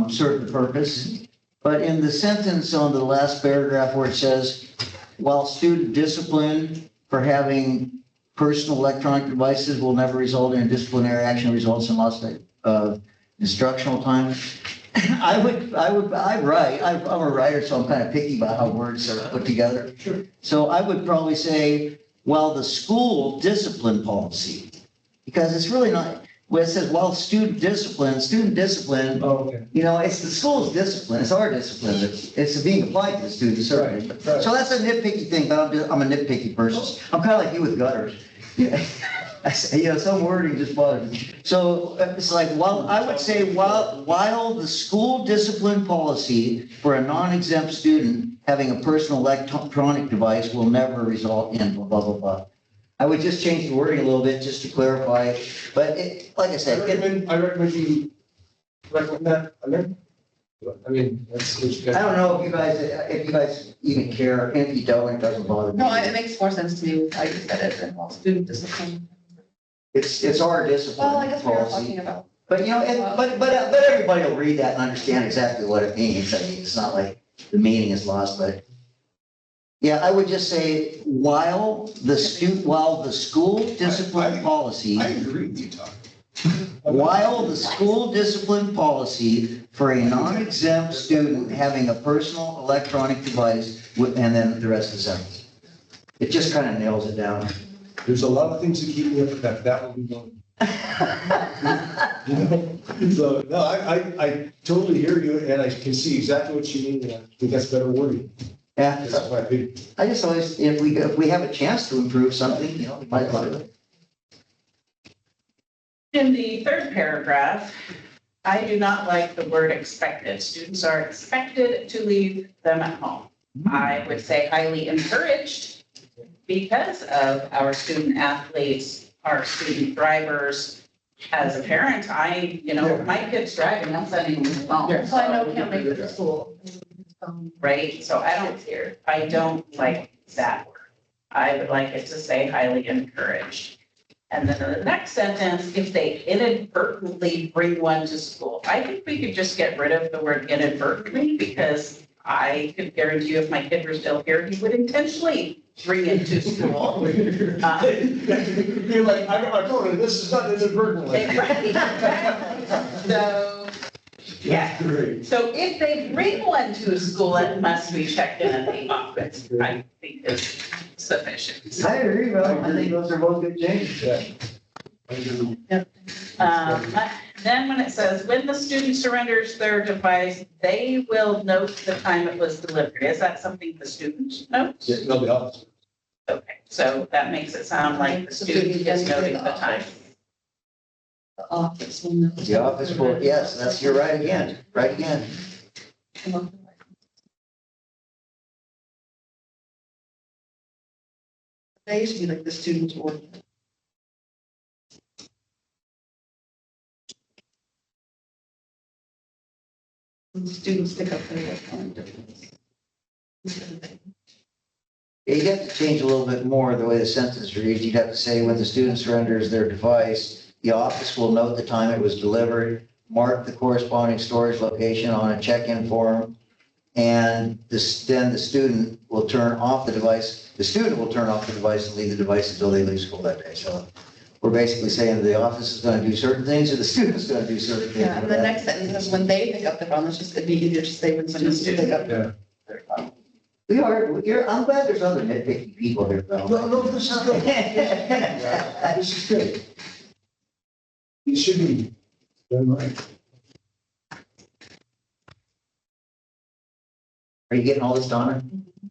serve the purpose. But in the sentence on the last paragraph where it says, while student discipline for having personal electronic devices will never result in a disciplinary action, results in loss of instructional time. I'm a writer, so I'm kind of picky about how words are put together. Sure. So I would probably say, well, the school discipline policy, because it's really not, where it says, well, student discipline, Oh, okay. it's the school's discipline, it's our discipline, it's being applied to the students, certainly. Right. So that's a nitpicky thing, but I'm a nitpicky person. I'm kind of like you with gutters. Some wording just bothers me. So it's like, I would say, while the school discipline policy for a non-exempt student having a personal electronic device will never result in blah, blah, blah. I would just change the wording a little bit just to clarify it. But like I said, I recommend you recommend that, I mean, that's. I don't know if you guys even care. If you don't, it doesn't bother me. No, it makes more sense to me, I just said it, than all student discipline. It's our Well, I discipline guess we were policy. talking about. But but everybody will read that and understand exactly what it means. I mean, it's not like the meaning is lost, but yeah, I would just say while the school discipline policy, I agree with you, Todd. while the school discipline policy for a non-exempt student having a personal electronic device, and then the rest of the sentence. It just kind of nails it down. There's a lot of things that keep me up at that, that will be one. So, no, I totally hear you, and I can see exactly what you mean, and I think that's better wording. Yeah, That's my opinion. I just always, if we have a chance to improve something, we might want to. In the third paragraph, I do not like the word expected. Students are expected to leave them at home. I would say highly encouraged because of our student athletes, our student drivers. As a parent, my kid's driving, I'm sending them home. So I know can't make it to school. Right? So I don't like that word. I would like it to say highly encouraged. And then in the next sentence, if they inadvertently bring one to school, I think we could just get rid of the word inadvertently, because I could guarantee you if my kid were still here, he would intentionally bring it to school. You're like, I told her, this is not inadvertently. So, yeah. Great. So if they bring one to a school, it must be checked in at the office, I think is sufficient. I agree, Rob. I think those are both good changes. Yeah. Then when it says, when the student surrenders their device, they will note the time it was delivered. Is that something the student notes? Yeah, no, the office. Okay, so that makes it sound like the student is noting the time. The office will know. The office will, yes, you're right again, They used to be like the students' ordinance. When students pick up their electronic device. You'd have to change a little bit more the way the sentence reads. You'd have to say, when the student surrenders their device, the office will note the time it was delivered, mark the corresponding storage location on a check-in form, and then the student will turn off the device. The student will turn off the device and leave the device until they leave school that day. So we're basically saying the office is going to do certain things, or the student's going to do certain things. Yeah, and the next sentence is when they pick up the phone, it'd be easier to say when students pick up Yeah. their phone. I'm glad there's other nitpicky people here, Bill. No, this is good. This is good. It should be done right. Are you getting all this, Donna?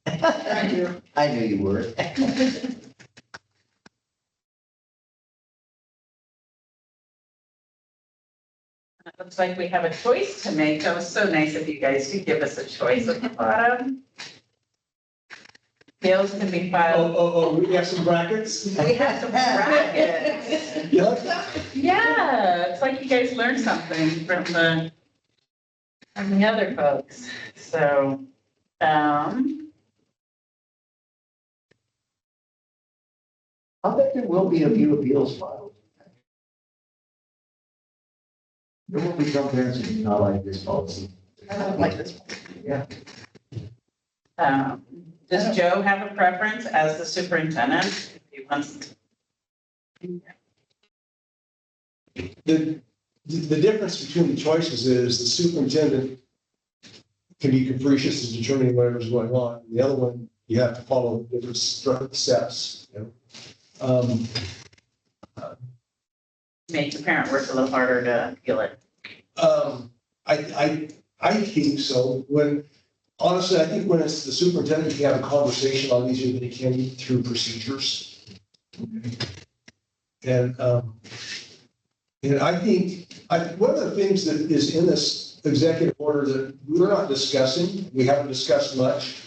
I do. I knew you were. It looks like we have a choice to make. That was so nice of you guys to give us a choice at the bottom. Bills can be filed. We have some brackets? We have some brackets. You like that? Yeah, it's like you guys learned something from the other folks. So, I bet there will be a few appeals filed. There will be some parents who do not like this policy. I don't like this. does Joe have a preference as the superintendent? If he wants to. The difference between the choices is the superintendent can be capricious in determining whatever's going on. The other one, you have to follow different steps, you know. Make the parent work a little harder to appeal it. I think so. Honestly, I think when it's the superintendent, you have a conversation a lot easier than you can through procedures. And I think, one of the things that is in this executive order that we're not discussing, we haven't discussed much,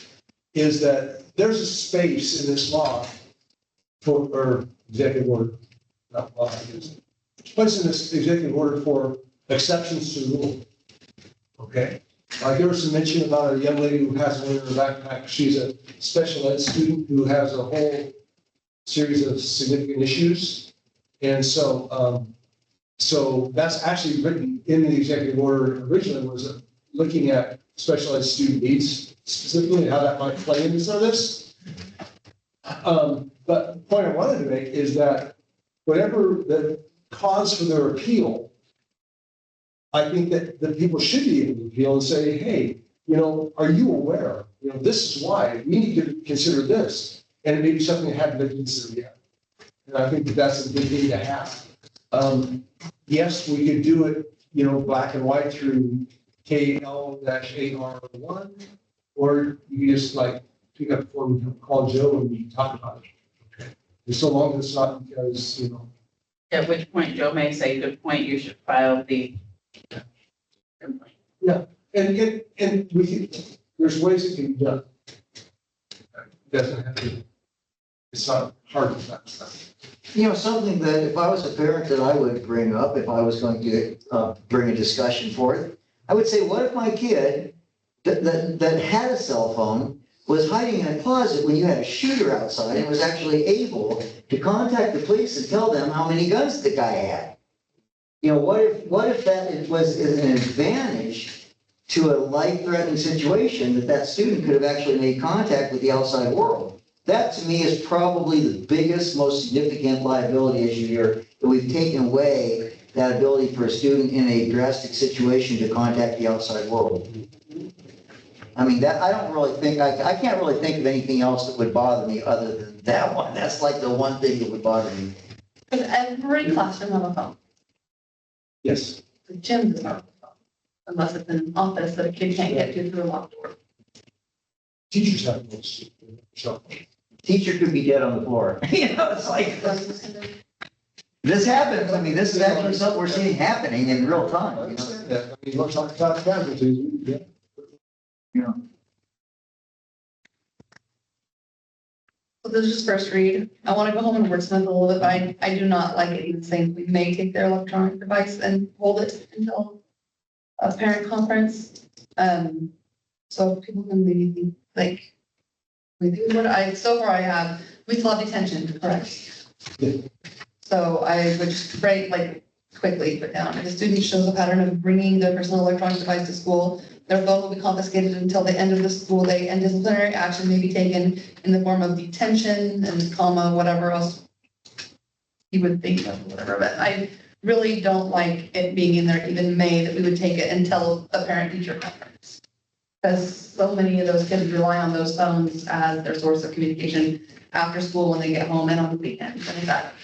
is that there's a space in this law or executive order, not law, place in this executive order for exceptions to the rule. Okay? Like there was some mention about a young lady who has one in her backpack. She's a special ed student who has a whole series of significant issues. And so, so that's actually written in the executive order originally, was looking at special ed student needs specifically and how that might play into some of this. But the point I wanted to make is that whatever the cause for their appeal, I think that the people should be able to appeal and say, hey, you know, are you aware? You know, this is why we need to consider this. And it may be something that hadn't been considered yet. And I think that that's a good thing to have. Yes, we could do it, you know, black and white through KL-AR1, or you can just like pick up the phone and call Joe and we can talk about it. Okay. And so long as it's not because, you know. At which point Joe may say, good point, you should file the complaint. And we can, there's ways it can be done. It doesn't have to, it's not hard as that. You know, something that if I was a parent that I would bring up, if I was going to bring a discussion forth, I would say, what if my kid that had a cell phone was hiding in a closet when you had a shooter outside and was actually able to contact the police and tell them how many guns the guy had? You know, what if that was an advantage to a life-threatening situation that student could have actually made contact with the outside world? That to me is probably the biggest, most significant liability issue here, that we've taken away that ability for a student in a drastic situation to contact the outside world. I mean, that, I don't really think, I can't really think of anything else that would bother me other than that one. That's like the one thing that would bother me. Does every classroom have a phone? Yes. The gym does not have a phone, unless it's in an office that a kid can't get to through a locked door. Teachers have those. So. Teacher could be dead on the floor. You know, it's like, this happens. I mean, this is actually something we're seeing happening in real I time. You know? understand that. I mean, let's talk about casualties. Yeah. Yeah. So this is just first read. I want to go home and wordsmith a little bit, but I do not like it even saying we may take their electronic device and hold it until a parent conference. So people can maybe like, so far I have, we still have detention, correct? Yeah. So I would just write like quickly put down, if a student shows a pattern of bringing their personal electronic device to school, their phone will be confiscated until the end of the school day, and disciplinary action may be taken in the form of detention and comma, whatever else you would think of, whatever, but I really don't like it being in there, even May, that we would take it until a parent-teacher conference. Because so many of those kids rely on those phones as their source of communication after school, when they get home and on the weekends. And that,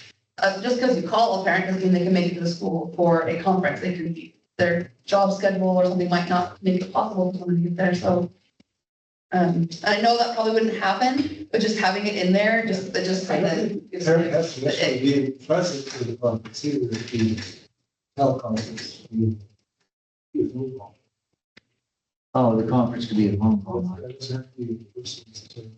just because you call a parent doesn't mean they can make it to the school for a conference. They can be, their job schedule or something might not make it possible for someone to get there, so. I know that probably wouldn't happen, but just having it in there, it just I kind don't of. think the parent has to necessarily be present for the conference either, the teleconference. Be a phone call. Oh, the conference could be a phone call. That doesn't have to be the person's to-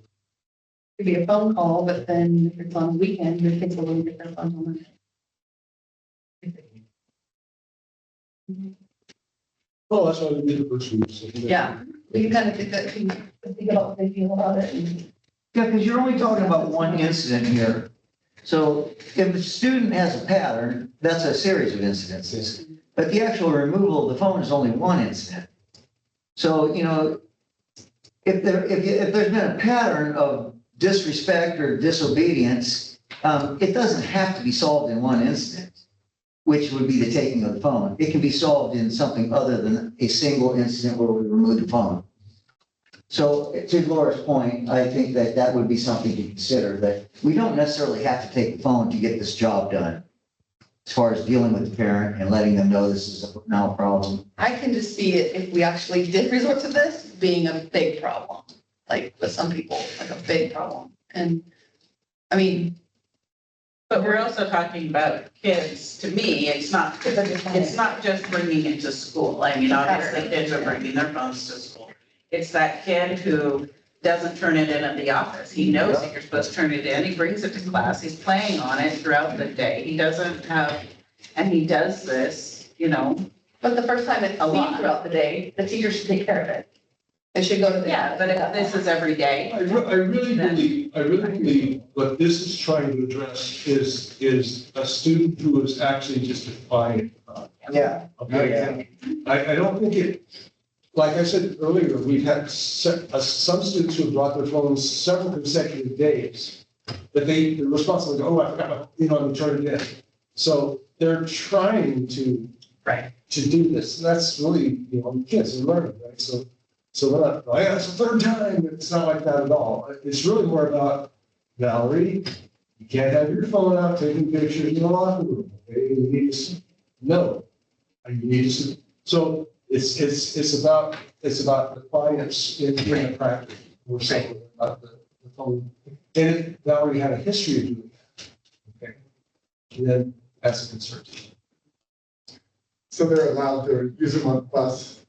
Could be a phone call, but then if it's on the weekend, your kids will get their phones on Oh, that's why we did the first week. So Yeah. You kind of think think about what they feel about it and. Yeah, because you're only talking about one incident here. So if a student has a pattern, that's a series of incidences. But the actual removal of the phone is only one incident. So, you know, if there's been a pattern of disrespect or disobedience, it doesn't have to be solved in one incident, which would be the taking of the phone. It can be solved in something other than a single incident where we remove the phone. So to Laura's point, I think that that would be something to consider, that we don't necessarily have to take the phone to get this job done, as far as dealing with the parent and letting them know this is now a problem. I can just see it if we actually did resort to this being a big problem, like with some people, like a big problem. And I mean, But we're also talking about kids. To me, it's not just bringing it to school. I mean, obviously, kids are bringing their phones to school. It's that kid who doesn't turn it in at the office. He knows that you're supposed to turn it in. He brings it to class. He's playing on it throughout the day. He doesn't have, and he does this, you know. but the first time it's A seen lot. throughout the day, the teacher should take care of it. It should go to the. Yeah, but if this is every day, I really believe what this is trying to address is a student who is actually just defiant. Yeah. Okay, I don't think it, like I said earlier, we've had some students who have brought their phones several consecutive days. That they're responsible, oh, I forgot, I'm turning it in. So they're trying to. Right. To do this, and that's really, kids are learning, right? So we're not, oh yeah, it's the third time, it's not like that at all. It's really more about, Valerie, you can't have your phone out taking pictures in the locker room, okay? You need to, no. You need to, so it's about defiance in the practice or something about the phone. And Valerie had a history of doing that, okay? And then that's a concern. So they're allowed to use them on the bus.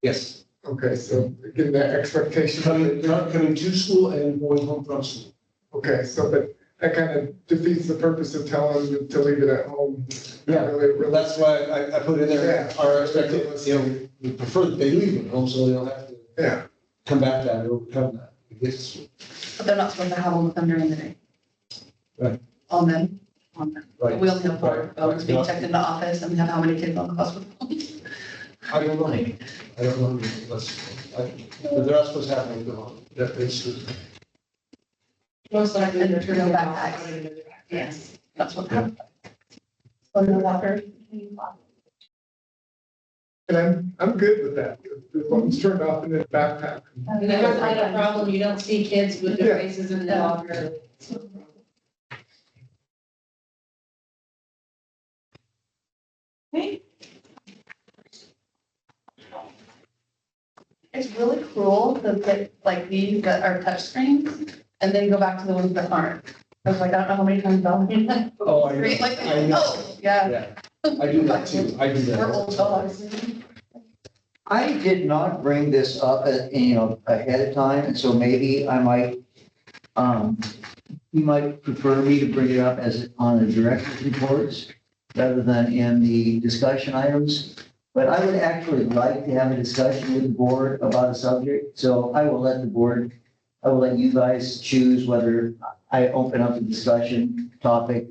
Yes, Okay, so again, the expectation. coming to school and going home from school. Okay, so that kind of defeats the purpose of telling them to leave it at home. Yeah, Really, that's why I put in there, Yeah. our expectation, we prefer that they leave it home so they don't have to Yeah, come back to that or overcome that. It gets, But they're not supposed to have them with them during the day. Right. On them. right. We only have 4 Right. phones being checked in the office, and we have how many kids on the bus with phones? I don't know, but they're not supposed to have them go home. It's just- Most of them are no backpacks. Yes, that's what happened. So no locker. and I'm good with that. The phone's turned off in the backpack. You never had a problem, you don't see kids with their Yeah. faces in the locker. Okay. It's really cruel to put like these that are touchscreens and then go back to the ones that aren't. I was like, I don't know how many times I'll be like, Oh, I know. like, I know. oh, yeah, Yeah, I do that too. I do that. we're all old the time. dogs. I did not bring this up, ahead of time, and so maybe I might, you might prefer me to bring it up as on the director's reports rather than in the discussion items. But I would actually like to have a discussion with the board about a subject, so I will let you guys choose whether I open up the discussion topic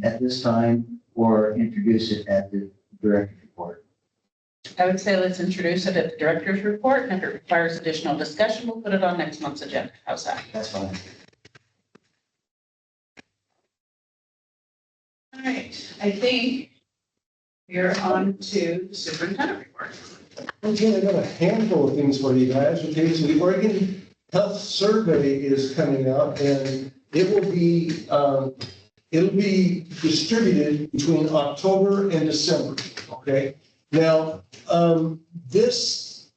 at this time or introduce it at the director's report. I would say let's introduce it at the director's report, and if it requires additional discussion, we'll put it on next month's agenda. How's that? That's fine. All right, I think we're on to the superintendent report. Okay, I got a handful of things for you guys. Okay, so the Oregon Health Survey is coming out and it'll be distributed between October and December, okay? Now, this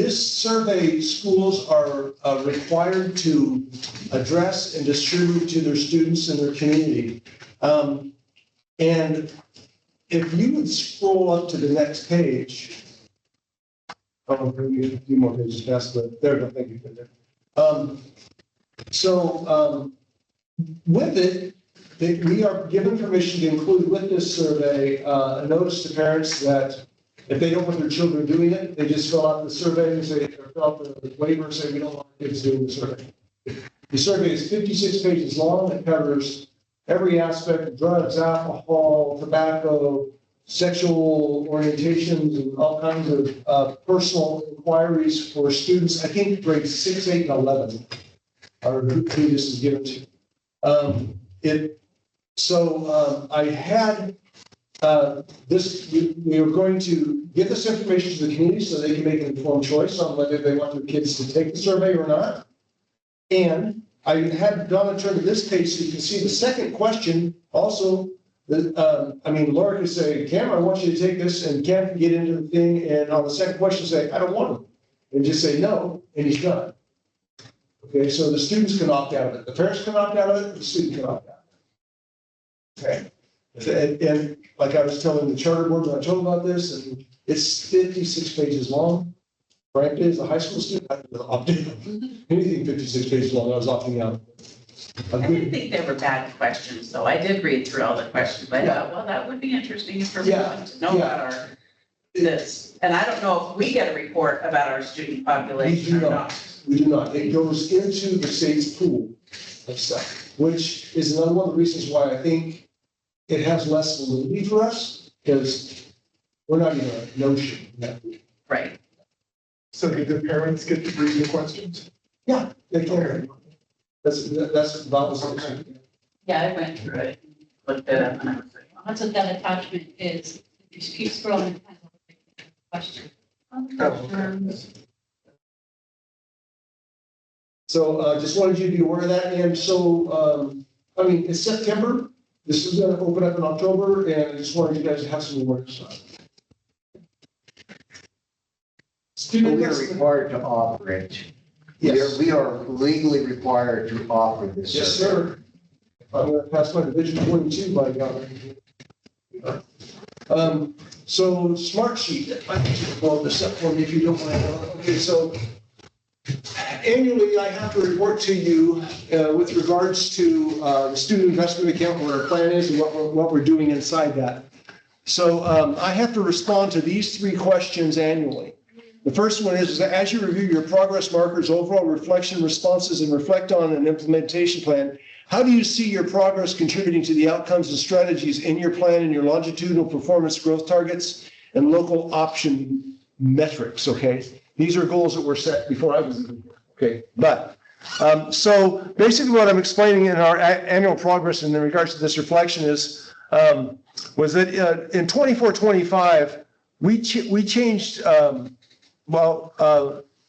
survey, schools are required to address and distribute to their students in their community. And if you would scroll up to the next page, oh, maybe a few more pages past, but there, no, thank you. With it, we are given permission to include with this survey a notice to parents that if they don't want their children doing it, they just fill out the survey and say, or fill out the waiver and say, we don't want our kids doing the survey. The survey is 56 pages long. It covers every aspect of drugs, alcohol, tobacco, sexual orientations, and all kinds of personal inquiries for students. I think grades 6, 8, and 11 are who this is given to. I had this, we are going to give this information to the community so they can make an informed choice on whether they want their kids to take the survey or not. And I had Donna turn to this page so you can see the second question also. Laura could say, Cam, I want you to take this, and Cam can get into the thing, and on the second question say, I don't want him, and just say no, and he's done. Okay, so the students can opt out of it. The parents can opt out of it, the student can opt out. Okay, and like I was telling the charter board when I told them about this, and it's 56 pages long. Frankly, as a high school student, I would opt in. Anything 56 pages long, I was opting out. I didn't think they were bad questions, though. I did read through all the questions. I thought, well, that would be interesting information to know about this. And I don't know if we get a report about our student population or not. We do not. It goes into the state's pool of stuff, which is another one of the reasons why I think it has less validity for us, because we're not even a notion. Right. So do the parents get to read the questions? Yeah, they can. That's about the same. Yeah, I went through it. Looked it up and I was like, oh, That's what that attachment is. If you keep scrolling, it has a question. So just wanted you to be aware of that. And so, it's September. This is going to open up in October, and I just wanted you guys to have some awareness on it. We are required to offer it. Yes. We are legally required to offer this. Yes, survey. sir. I'm going to pass my division 22 by God. So Smart Sheet, I think you can blow this up for me if you don't mind. Okay, so annually I have to report to you with regards to the student investment account, what our plan is and what we're doing inside that. So I have to respond to these 3 questions annually. The first one is that as you review your progress markers, overall reflection responses, and reflect on an implementation plan, how do you see your progress contributing to the outcomes and strategies in your plan and your longitudinal performance growth targets and local option metrics, okay? These are goals that were set before I was here, okay? But, so basically what I'm explaining in our annual progress in regards to this reflection is, was that in 24-25, we changed,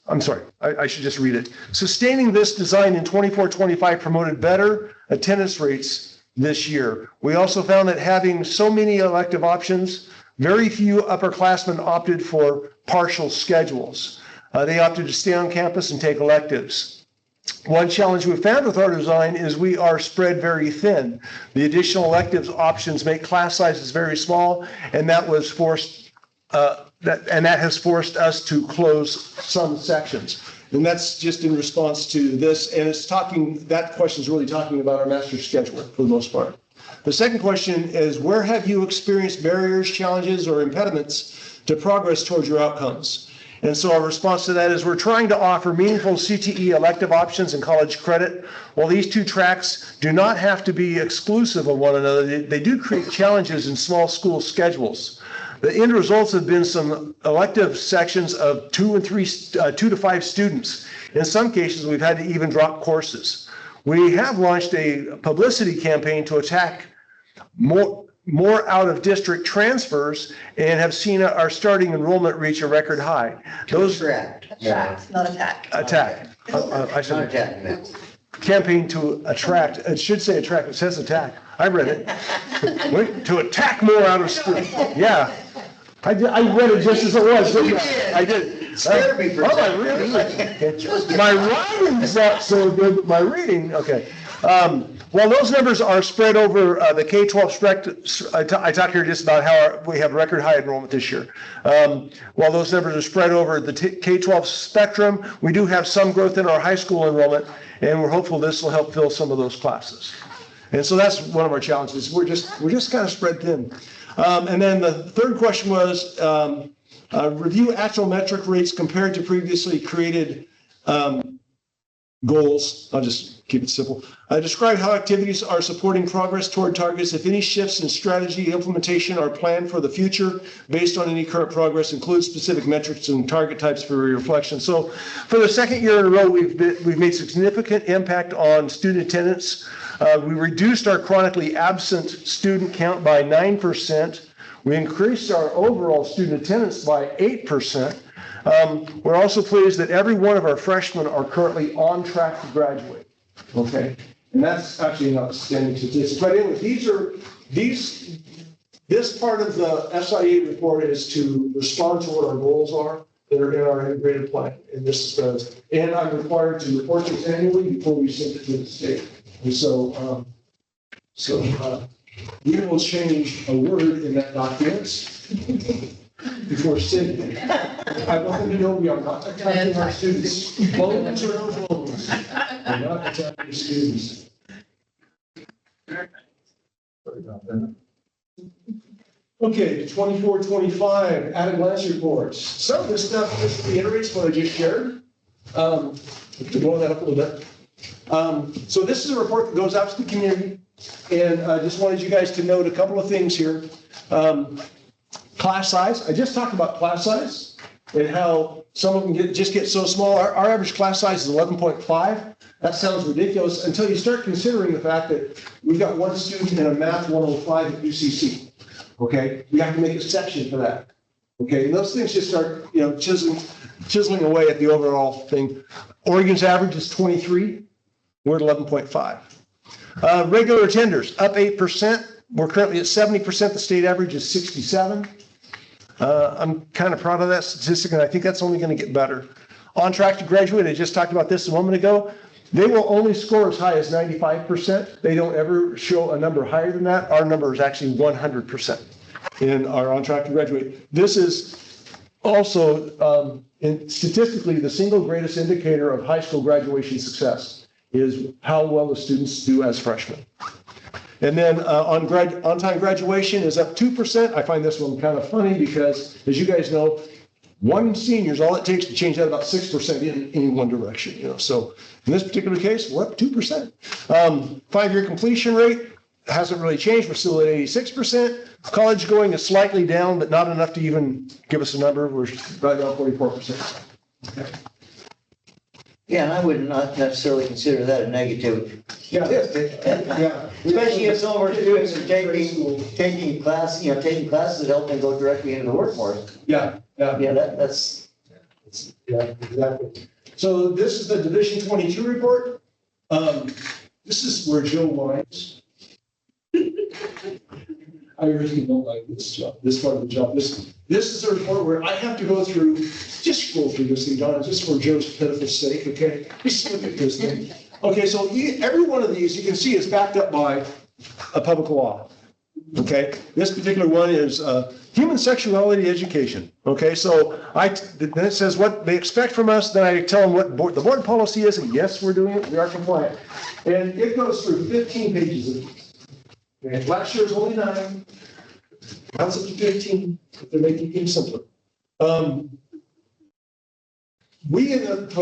I'm sorry, I should just read it. Sustaining this design in 24-25 promoted better attendance rates this year. We also found that having so many elective options, very few upperclassmen opted for partial schedules. They opted to stay on campus and take electives. One challenge we found with our design is we are spread very thin. The additional electives options make class sizes very small, and that was forced that has forced us to close some sections. And that's just in response to this. And that question is really talking about our master schedule for the most part. The second question is, where have you experienced barriers, challenges, or impediments to progress towards your outcomes? And so our response to that is we're trying to offer meaningful CTE elective options and college credit. While these 2 tracks do not have to be exclusive of one another, they do create challenges in small school schedules. The end results have been some elective sections of 2 to 5 students. In some cases, we've had to even drop courses. We have launched a publicity campaign to attract more more out-of-district transfers and have seen our starting enrollment reach a record high. Those Correct. Attract, not attack. attack. I Not said attacking. campaign to attract, it should say attract, it says attack. I read it. Wait, to attack more out of school. Yeah. I read it just as it was, didn't I? I did. Scared me for a Oh, second. I really? My writing's not so good, but my reading, okay. While those numbers are spread over the K-12, I talk here just about how we have record high enrollment this year. While those numbers are spread over the K-12 spectrum, we do have some growth in our high school enrollment, and we're hopeful this will help fill some of those classes. And so that's one of our challenges. We're just kind of spread thin. And then the third question was review actual metric rates compared to previously created goals. I'll just keep it simple. Describe how activities are supporting progress toward targets. If any shifts in strategy implementation are planned for the future based on any current progress, include specific metrics and target types for reflection. So for the second year in a row, we've made significant impact on student attendance. We reduced our chronically absent student count by 9%. We increased our overall student attendance by 8%. We're also pleased that every one of our freshmen are currently on track to graduate. Okay, and that's actually an outstanding statistic. But anyway, this part of the SIA report is to respond to what our goals are that are in our integrated plan. And this is and I'm required to report this annually before we send it to the state. And so, we will change a word in that document before sending it. I want them to know we are not attacking our students. Loans or no loans. We're not attacking students. Sorry about that. Okay, 24-25 at a glance reports. Some of this stuff just reiterates what I just shared. To blow that up a little bit. So this is a report that goes out to the community, and I just wanted you guys to note a couple of things here. Class size. I just talked about class size and how some of them just get so small. Our average class size is 11.5. That sounds ridiculous until you start considering the fact that we've got one student in a math 105 at UCC. Okay, we have to make a section for that. Okay, and those things just start, chiseling away at the overall thing. Oregon's average is 23. We're at 11.5. Regular attenders up 8%. We're currently at 70%. The state average is 67. I'm kind of proud of that statistic, and I think that's only going to get better. On track to graduate. I just talked about this a moment ago. They will only score as high as 95%. They don't ever show a number higher than that. Our number is actually 100% in our on track to graduate. This is also statistically the single greatest indicator of high school graduation success is how well the students do as freshmen. And then on-time graduation is up 2%. I find this one kind of funny because, as you guys know, one senior is all it takes to change that about 6% in any one direction. So in this particular case, we're up 2%. 5-year completion rate hasn't really changed. We're still at 86%. College going is slightly down, but not enough to even give us a number. We're right around 44%. Okay. Yeah, and I would not necessarily consider that a negative. Yeah. Especially if some of our students are taking classes that help them go directly into the workforce. Yeah. Yeah, that's. Yeah, exactly. So this is the Division 22 report. This is where Joe whines. I really don't like this job, this part of the job. This is a report where I have to go through, just scroll through this thing, John, just for Joe's pitiful sake, okay? Just look at this thing. Okay, so every one of these, you can see, is backed up by a public law. Okay, this particular one is human sexuality education. Okay, so then it says what they expect from us. Then I tell them what the board policy is, and yes, we're doing it. We are compliant, and it goes through 15 pages of these. Okay, last year was only 9. Now it's up to 15. If they're making things simpler. For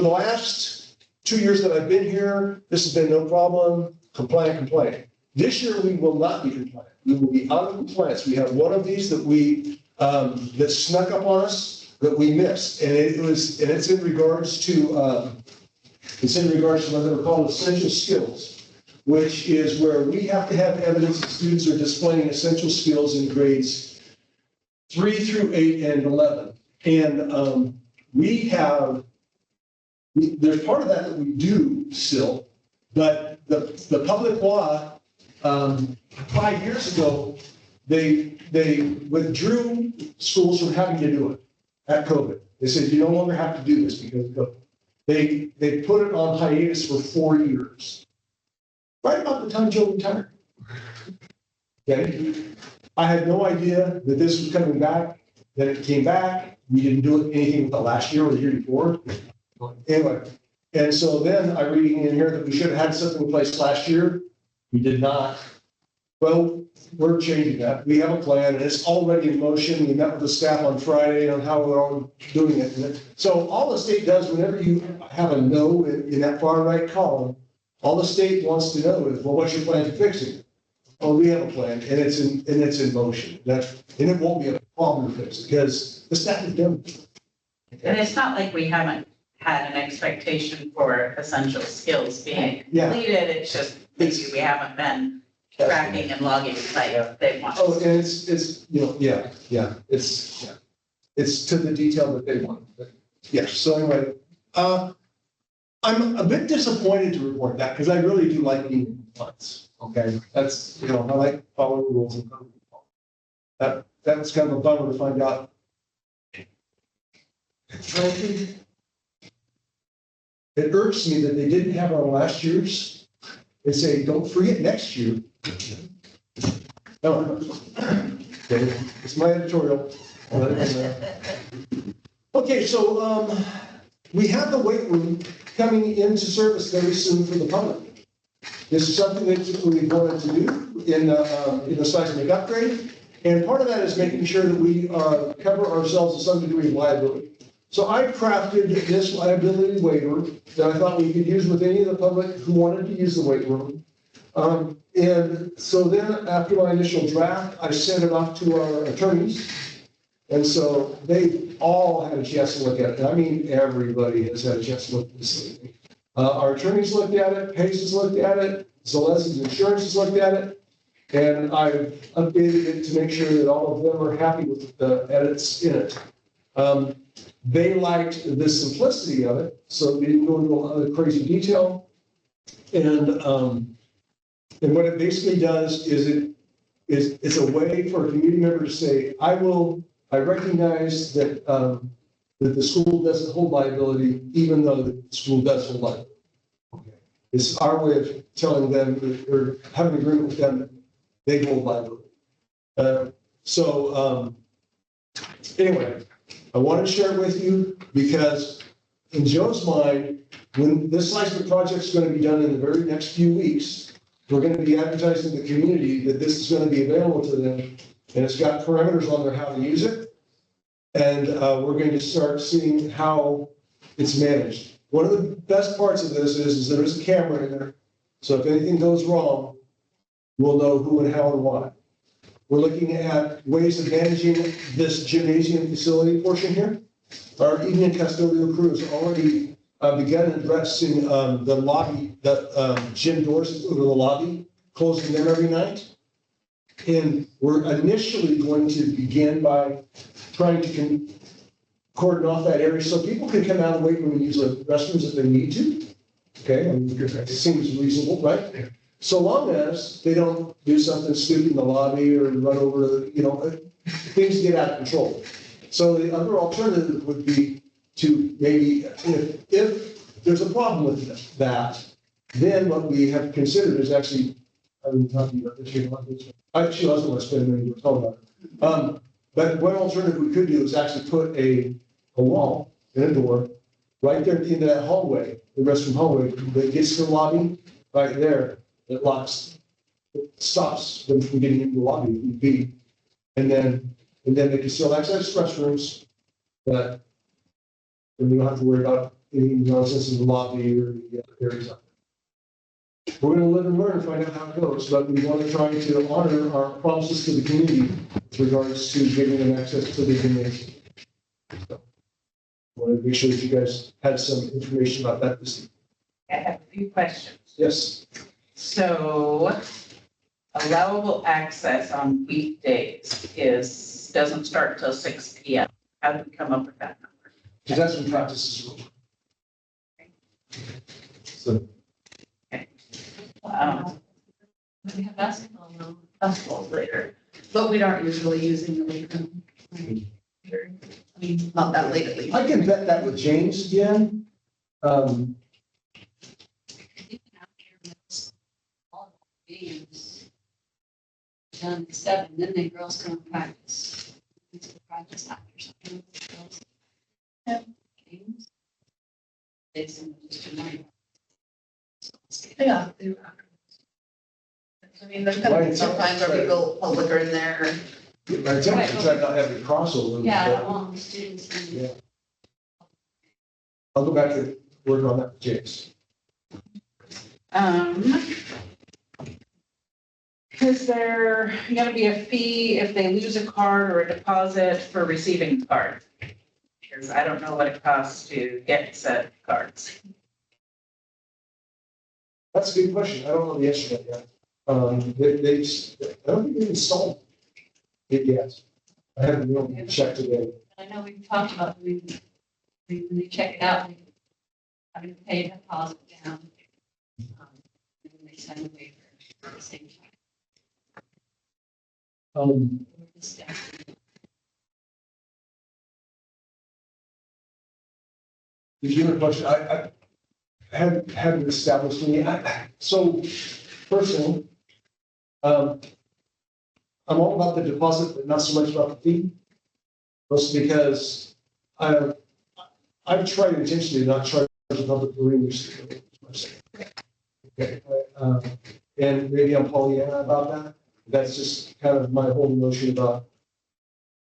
the last 2 years that I've been here, this has been no problem. Compliant. This year we will not be compliant. We will be out of compliance. We have one of these that snuck up on us that we missed, and it's in regards to what they were called essential skills. which is where we have to have evidence that students are displaying essential skills in grades 3 through 8 and 11. And there's part of that that we do still, but the public law, 5 years ago, they withdrew schools from having to do it at COVID. They said, you no longer have to do this because of COVID. They put it on hiatus for 4 years. Right about the time Joe retired. Okay? I had no idea that this was coming back, that it came back. We didn't do anything with the last year or the year before. Anyway, and so then I'm reading in here that we should have had something in place last year. We did not. Well, we're changing that. We have a plan and it's already in motion. We met with the staff on Friday on how we're all doing it. So all the state does whenever you have a no in that far right column, all the state wants to know is, well, what's your plan for fixing it? Oh, we have a plan and it's in motion. And it won't be a problem to fix it because the staff is done. And it's not like we haven't had an expectation for essential skills being Yeah. completed. It's just maybe we haven't been tracking and logging like they want. Oh, and it's, it's to the detail that they want. But, yeah, so anyway, I'm a bit disappointed to report that because I really do like being in compliance. Okay, that's, I like following the rules and code. That was kind of a bummer to find out. Frankly, it irks me that they didn't have our last year's and say, don't forget next year. No, okay, it's my editorial. Okay, so we have the weight room coming into service very soon for the public. This is something that we wanted to do in the seismic upgrade. And part of that is making sure that we cover ourselves to some degree of liability. So I crafted this liability waiver that I thought we could use with any of the public who wanted to use the weight room. And so then after my initial draft, I sent it off to our attorneys. And so they all had a chance to look at it. I mean, everybody has had a chance to look at this. Our attorneys looked at it, Pace has looked at it, Zalesky's Insurance has looked at it. And I've updated it to make sure that all of them are happy with the edits in it. They liked the simplicity of it, so they didn't go into a lot of crazy detail. And what it basically does is it's a way for a community member to say, I recognize that that the school doesn't hold liability, even though the school does hold liability. Okay. It's our way of telling them or having an agreement with them that they hold liability. Anyway, I wanted to share it with you because in Joe's mind, when this seismic project is going to be done in the very next few weeks, we're going to be advertising to the community that this is going to be available to them, and it's got parameters on there how to use it. And we're going to start seeing how it's managed. One of the best parts of this is there's a camera in there. So if anything goes wrong, we'll know who and how and why. We're looking at ways of managing this gymnasium facility portion here. Our evening custodial crew has already begun addressing the lobby, the gym doors to the lobby, closing them every night. And we're initially going to begin by trying to cordon off that area so people can come out and weight room and use the restrooms if they need to. Okay, I mean, it seems reasonable, right? So long as they don't do something stupid in the lobby or run over, things get out of control. So the other alternative would be to maybe, if there's a problem with that, then what we have considered is actually, I've been talking about this here. She doesn't want to spend money, we're talking about it. But one alternative we could do is actually put a wall and a door right there at the end of that hallway, the restroom hallway that gets to the lobby, right there. It locks, it stops them from getting into the lobby if need be. And then they can still access restrooms, but then we don't have to worry about any nonsense in the lobby or the areas up there. We're going to live and learn and find out how it goes, but we want to try to honor our promises to the community with regards to giving them access to the gymnasium. So, I want to make sure that you guys had some information about that this evening. I have a few questions. Yes. So allowable access on weekdays doesn't start till 6 PM. How did we come up with that number? Because that's when practices are over. So, We have basketball now. Basketball later. But we aren't usually using the weight room. I mean, not that late at least. I can bet that with James again. Games done at 7, then the girls come and practice. Practice after something. Games. It's in just a night. Yeah. I mean, there's gonna be some times where people, public are in there. My attempt is to try not to have any crossover. Yeah, I but don't want the students. in- Yeah. I'll go back to work on that with James. Is there gonna be a fee if they lose a card or a deposit for receiving the card? Because I don't know what it costs to get said cards. That's a good question. I don't know the answer to that yet. I don't think they installed it yet. I haven't really checked today. I know we've talked about doing, when they check it out, they having to pay a deposit down. And then they send a waiver at the same time. We're discussing. Did you have a question? I hadn't established any. So personally, I'm all about the deposit, but not so much about the fee. Mostly because I've tried intentionally not charge the public for English. Okay, and maybe I'm Pollyanna about that. That's just kind of my whole notion about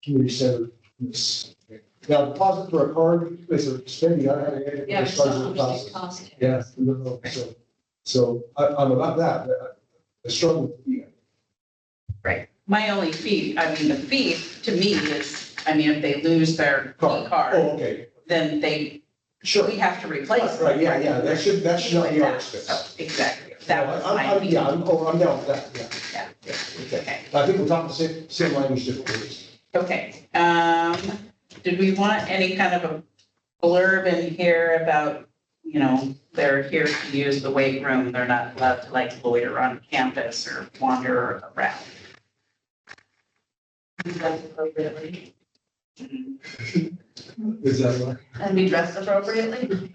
community centeredness. Now, deposit for a card, is a spending, I haven't had Yeah, it. it's not how much it costs. Yeah, no, so I'm about that, but I struggle with the fee. My only fee, I mean, the fee to me is, I mean, if they lose their Oh, card, okay, then sure. we have to replace it. Right, yeah, that should not be our Like that. expense. So, exactly. That was I'm- my I'm- fee. Yeah, I'm down with that, yeah. Yeah. Okay. Okay. I think we're talking the same language, different words. Okay, did we want any kind of a blurb in here about, they're here to use the weight room, they're not allowed to like loiter on campus or wander around? Is that appropriately? Is that right? And be dressed appropriately.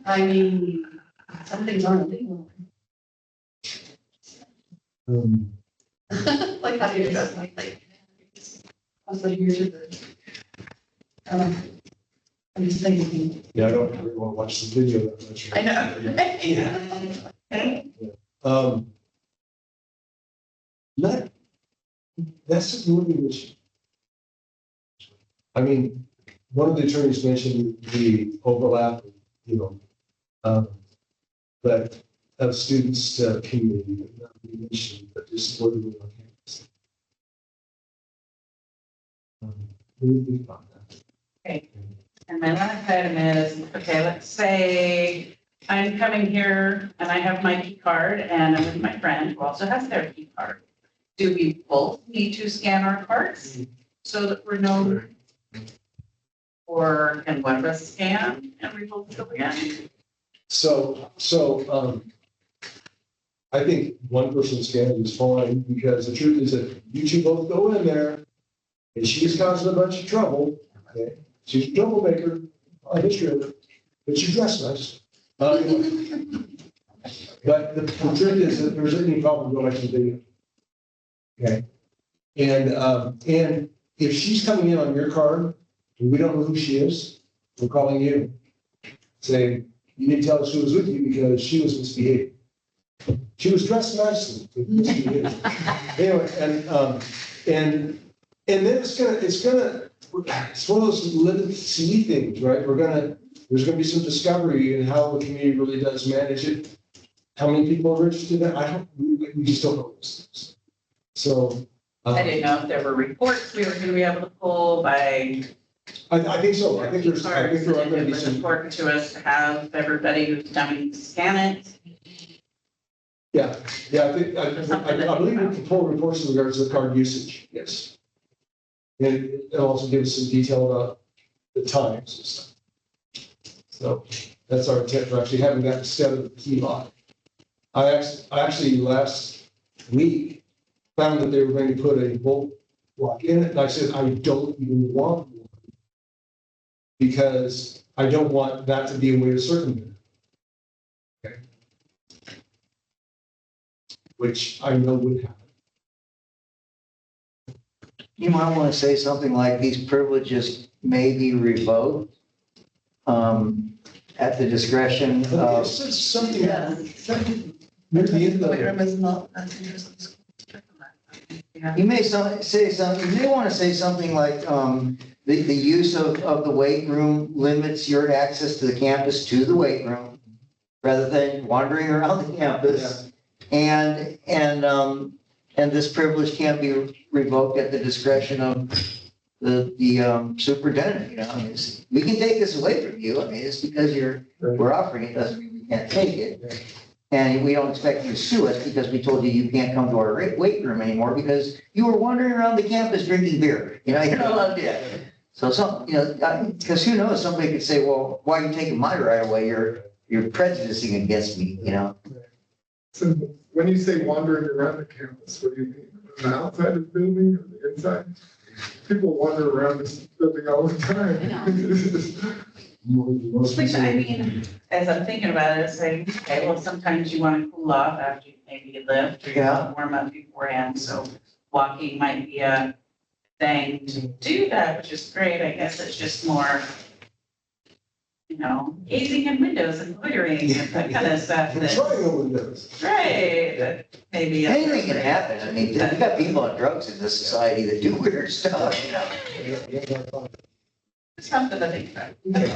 I mean, some things aren't illegal. Like how do you dress like? Also, here's the. I'm just thinking. Yeah, I don't really want to watch the video that much. I know. Not, that's a really issue. I mean, one of the attorneys mentioned the overlap, but of students to community, but not the mission, but just literally on campus. What do you think about that? Okay. And my last item is, okay, let's say I'm coming here and I have my key card and I'm with my friend who also has their key card. Do we both need to scan our cards so that we're known? Or can one of us scan and we both go in? So, I think one person scanning is fine, because the truth is that you two both go in there, and she's causing a bunch of trouble, okay? She's a troublemaker, a history of it, but she dressed nice. But the truth is that if there's any problem, go back to the video. Okay? And if she's coming in on your card, and we don't know who she is, we're calling you, saying, you need to tell us who was with you because she was misbehaving. She was dressed nicely, but misbehaving. Anyway, and then it's one of those live and see things, right? There's gonna be some discovery in how the community really does manage it. How many people are interested in it? We just don't know those things. So. I didn't know if there were reports we were gonna be able to pull by I think so. I think there are going to It be was some, important to us to have everybody who's coming to scan it. yeah, I think, I believe we can pull reports in regards to the card usage, yes. And it'll also give us some detail about the times and stuff. So that's our intent for actually having that instead of the key lock. I actually last week found that they were going to put a bolt lock in it, and I said, I don't even want one. Because I don't want that to be a way to circumvent. Okay. Which I know would happen. You might want to say something like these privileges may be revoked at the discretion But of, it's just something Yeah. near the end The of weight room it. is not, that's interesting. you may say something, you may want to say something like, the use of the weight room limits your access to the campus to the weight room rather than wandering around the campus. And this privilege can't be revoked at the discretion of the superintendent, you know, I mean, we can take this away from you. I mean, it's because we're offering it, doesn't mean we can't take it. And we don't expect you to sue us because we told you you can't come to our weight room anymore because you were wandering around the campus drinking beer. You know, you're not allowed to do that. So because who knows, somebody could say, well, why are you taking my right away? You're prejudicing against me, you know? So when you say wandering around the campus, what do you mean? On the outside of the building or the inside? People wander around this building all the time. Which I mean, as I'm thinking about it, saying, okay, well, sometimes you want to cool off after maybe you lift or you want to warm up beforehand, so walking might be a thing to do that, which is great. I guess it's just more, you know, gazing in windows and loitering and that kind of stuff. That's Trying on windows. right. That maybe. Anything can happen. I mean, we got people on drugs in this society that do weird stuff, you know? It's something to think about. There's,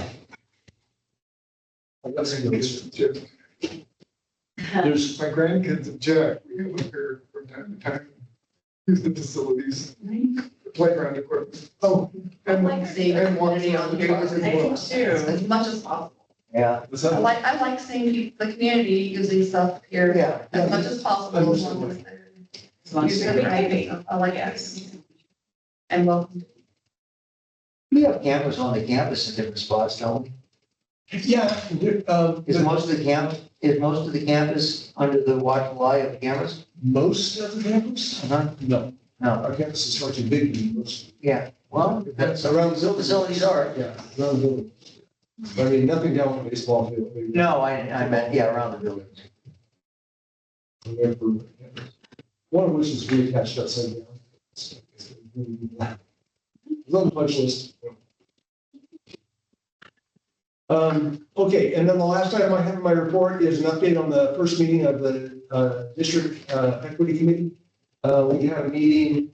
My grandkids object. We go up here from time to time. Use the facilities, the playground equipment. oh, I like seeing the community on here using I do stuff too. as much as possible. Yeah, what's I that? like seeing the community using stuff here yeah. as much as possible. As long as they're As long as using you're it right. behaving. I like Yes. it. And welcome. We have cameras on the campus in different spots, don't we? Yeah, Is most of the campus under the watchful eye of cameras? most of the campus? Uh-huh. No, No, our campus is far too big to be most. yeah, well, that's, Around the some facilities are. Yeah, around the building. I mean, nothing down on the baseball field. No, I meant, yeah, around the buildings. One of which is reattached upside down. It's on the punch list. Okay, and then the last item I have in my report is an update on the first meeting of the district equity committee. We had a meeting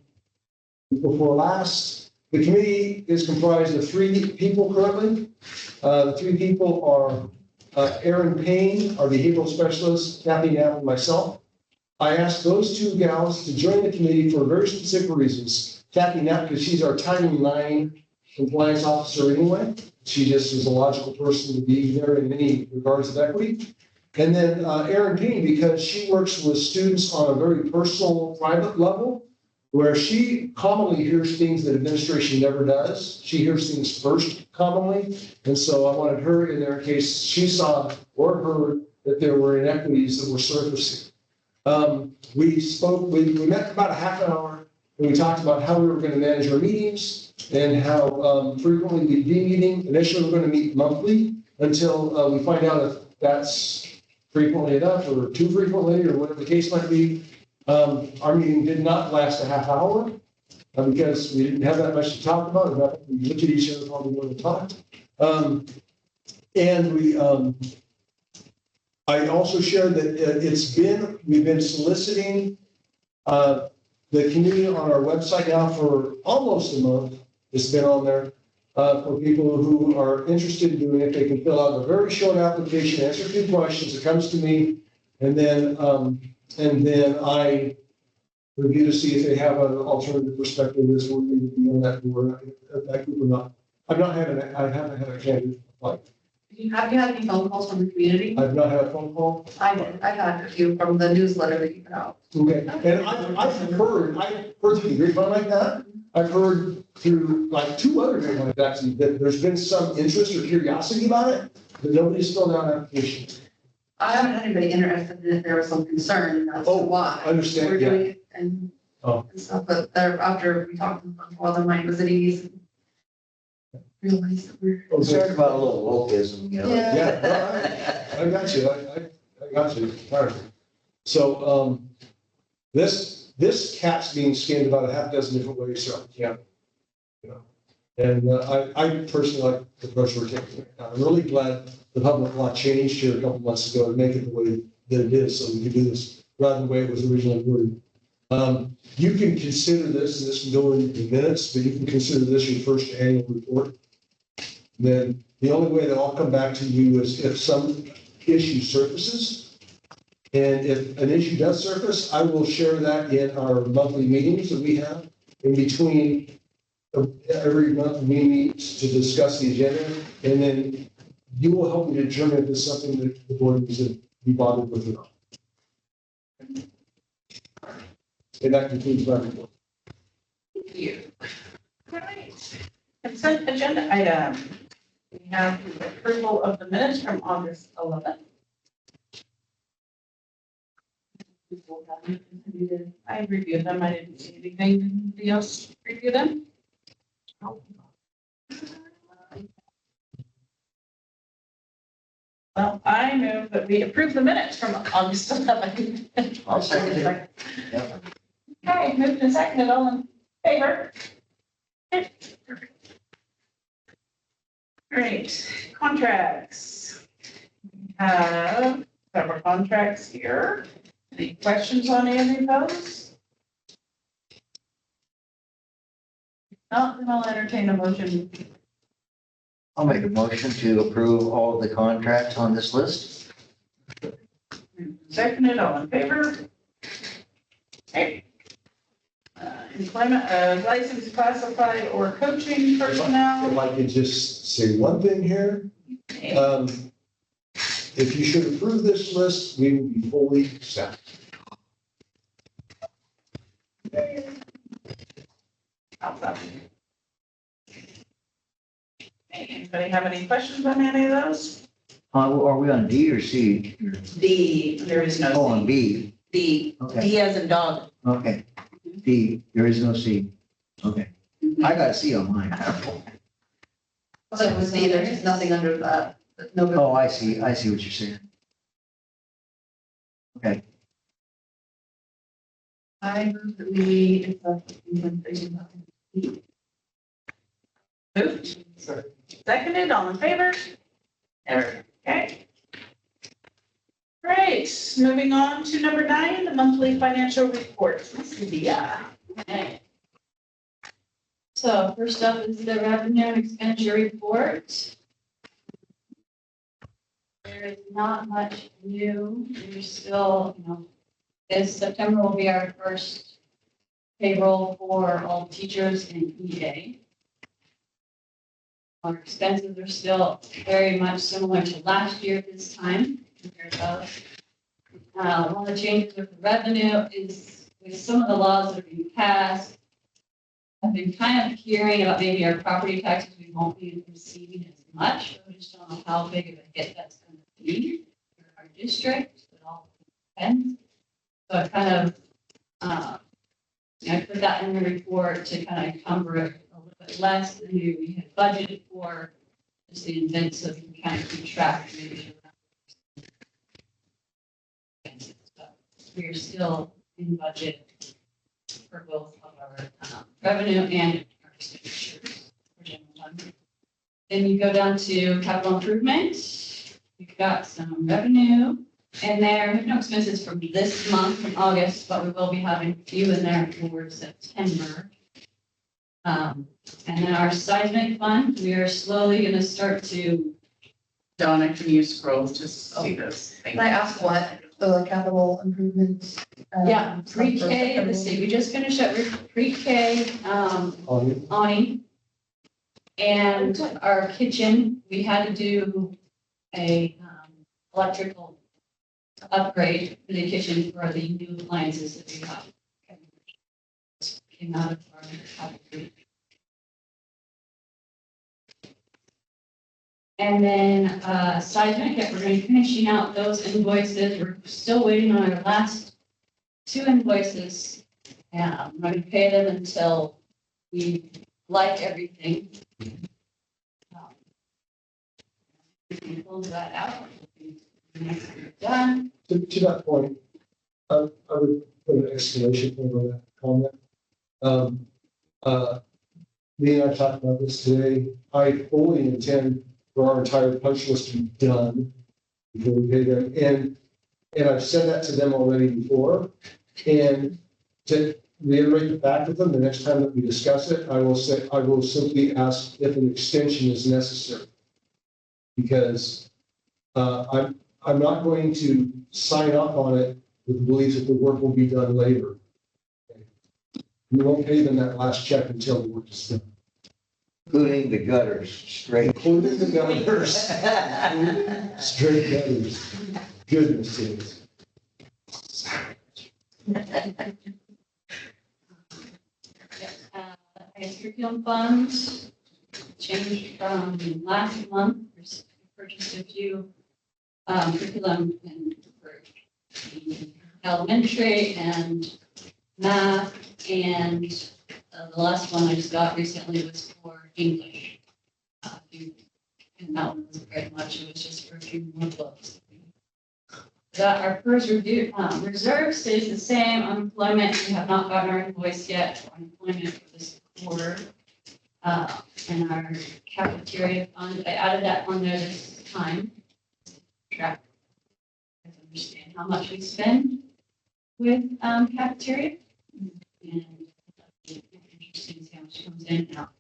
before last. The committee is comprised of 3 people currently. The 3 people are Erin Payne, our behavioral specialist, Kathy Knapp, and myself. I asked those 2 gals to join the committee for very specific reasons. Kathy Knapp, because she's our Title IX compliance officer anyway. She just is a logical person to be there in many regards of equity. And then Erin Payne, because she works with students on a very personal, private level, where she commonly hears things that administration never does. She hears things first commonly. And so I wanted her in there in case she saw or heard that there were inequities that were surfacing. We met about a half an hour and we talked about how we were going to manage our meetings and how frequently we'd be meeting. Initially, we're going to meet monthly until we find out if that's frequently enough or too frequently or whatever the case might be. Our meeting did not last a half hour because we didn't have that much to talk about. We looked at each other while we wanted to talk. I also shared that we've been soliciting the community on our website now for almost a month. It's been on there for people who are interested in doing it. They can fill out a very short application, answer a few questions. It comes to me, and then I review to see if they have an alternative perspective as we need to be on that board, that group or not. I haven't had a candidate apply. Have you had any phone calls from the community? I've not had a phone call. I did. I had a few from the newsletter that you put out. Okay, and I've heard through the grapevine like that. I've heard through like two other grapevines actually, that there's been some interest or curiosity about it, but nobody's filled out an application. I haven't had anybody interested in if there was some concern as to Oh, why. I understand, We're yeah. doing it and Oh. and stuff, but there, after we talked to them, while their mind was at ease. Realized that we're. Concerned about a little wokeism, you know? Yeah. Yeah, I got you, I got you, entirely. So, this cat's being skinned about a half dozen different ways throughout the county. You know, and I personally like the approach we're taking. I'm really glad the public law changed here a couple months ago to make it the way that it is, so we can do this rather than the way it was originally worded. You can consider this, and this can go in the minutes, but you can consider this your first annual report. Then the only way that I'll come back to you is if some issue surfaces. And if an issue does surface, I will share that in our monthly meetings that we have in between. Every month we meet to discuss the agenda, and then you will help me determine if it's something that the board needs to be bothered with or not. And that concludes my report. Thank you. All right. Consent agenda item. We have the approval of the minutes from August 11th. I reviewed them. I didn't see anything. Did anybody else review them? Well, I move that we approve the minutes from August 11th. I'll second it. Yep. Okay, moved and seconded, all in favor? Great, contracts. We have several contracts here. Any questions on any of those? If not, then I'll entertain a motion. I'll make a motion to approve all of the contracts on this list. Seconded, all in favor? Okay. Employment of licensed classified or coaching personnel. If I could just say one thing here. If you should approve this list, we will be fully staffed. How's that? Anybody have any questions on any of those? Are we on D or C? There is no. Oh, on B. D, Okay. D as in dog. Okay. D, there is no C. Okay. I got a C on mine. So it was neither, there's nothing under that, no. Oh, I see what you're saying. Okay, I move that we accept the implementation of. Moved. Seconded, all in favor? Okay. Great, moving on to number 9, the monthly financial report. Ms. Lydia. Okay. So first up is the revenue and expenditure report. There is not much new. We're still, this September will be our first payroll for all teachers in EA. Our expenses are still very much similar to last year at this time compared to us. One of the changes with the revenue is with some of the laws that are being passed. I've been kind of hearing about maybe our property taxes, we won't be receiving as much. I just don't know how big of a hit that's going to be for our district. It all depends. So I kind of, I put that in the report to kind of cover it a little bit less than we had budgeted for. Just the intent so we can kind of keep track and maybe sure. We are still in budget for both of our revenue and our expenditures for general fund. Then you go down to capital improvement. We've got some revenue in there. We have no expenses from this month, from August, but we will be having a few in there for September. And then our seismic fund, we are slowly going to start to. Donna, can you scroll to see this? Can I ask what the capital improvements? Yeah, pre-K, let's see, we just finished up with pre-K, Ani. And our kitchen, we had to do a electrical upgrade for the kitchen for the new appliances that we got. Came out of our factory. And then, side note, we're going to be finishing out those invoices. We're still waiting on our last 2 invoices. And I'm going to pay them until we like everything. We can close that out. Done. To that point, I would put an exclamation point on that comment. Me and I talked about this today. I fully intend for our entire punch list to be done before we pay them. And I've said that to them already before. And to reiterate it back with them, the next time that we discuss it, I will simply ask if an extension is necessary. Because I'm not going to sign up on it with the belief that the work will be done later. We won't pay them that last check until the work is done. Including the gutters, straight. Including the gutters. Straight gutters. Goodness sakes. I guess curriculum funds changed from last month. We purchased a few curriculum and for the elementary and math, and the last one I just got recently was for English. And that one wasn't very much, it was just for a few more books. Our first review, reserve stays the same. Unemployment, we have not gotten our invoice yet for unemployment for this quarter. And our cafeteria fund, I added that on there this time. Track. To understand how much we spend with cafeteria. And it's interesting to see how much comes in and out.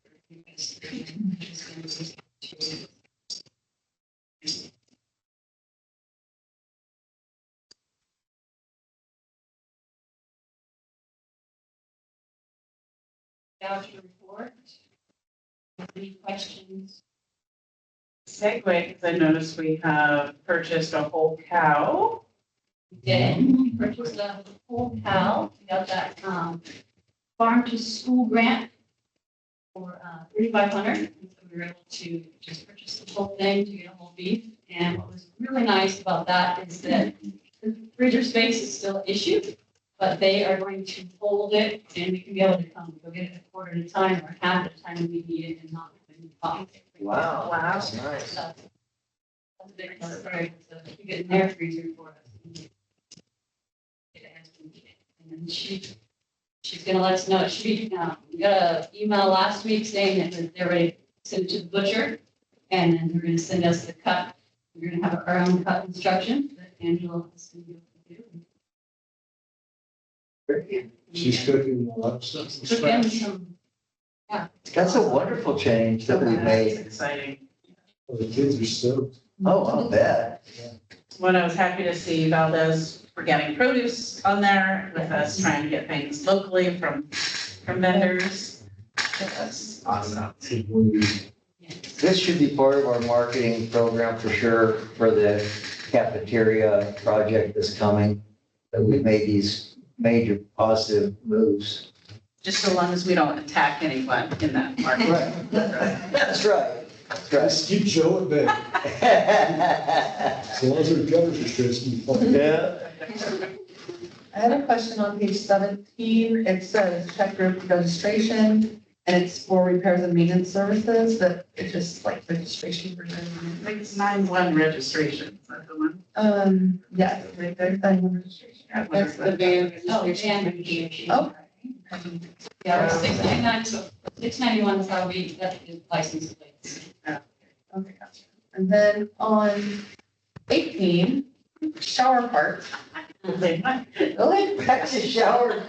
Voucher report. Any questions? Segue, because I noticed we have purchased a whole cow. We did. We purchased a whole cow. We got that farm to school grant for $3,500. So we were able to just purchase the whole thing to get a whole beef. And what was really nice about that is that the freezer space is still an issue, but they are going to hold it and we can be able to come go get it a quarter at a time or half at a time when we need it and not have any problems. Wow, Wow. that's nice. So that's a big part of it. So keep it in their freezer for us. It has to be. And then she's gonna let us know. We got an email last week saying that they're ready to send it to the butcher. And then they're gonna send us the cut. We're gonna have our own cut instructions that Angela is gonna be able to do. She's cooking a lot of stuff. from Took in scratch. some, That's a wonderful change that we've That's made. exciting. Well, the kids are stoked. Oh, I'll bet. When I was happy to see Valdez getting produce on there with us trying to get things locally from vendors. That's awesome. This should be part of our marketing program for sure for the cafeteria project that's coming. That we've made these major positive moves. Just so long as we don't attack anyone in that market. Right. That's right. That's right. Just keep Joe at bay. As long as their gutters are straight, it's gonna be fine. Yeah. I have a question on page 17. It says check group registration, and it's for repairs and maintenance services, that it's just like registration for. I think it's 9/1 registration, is that the one? Yes, right there, registration. that's the van registration. Oh. Yeah, $6.99, so $6.91 is how we get the license plates. Okay, gotcha. And then on 18, shower parts. They might. Really? Back to shower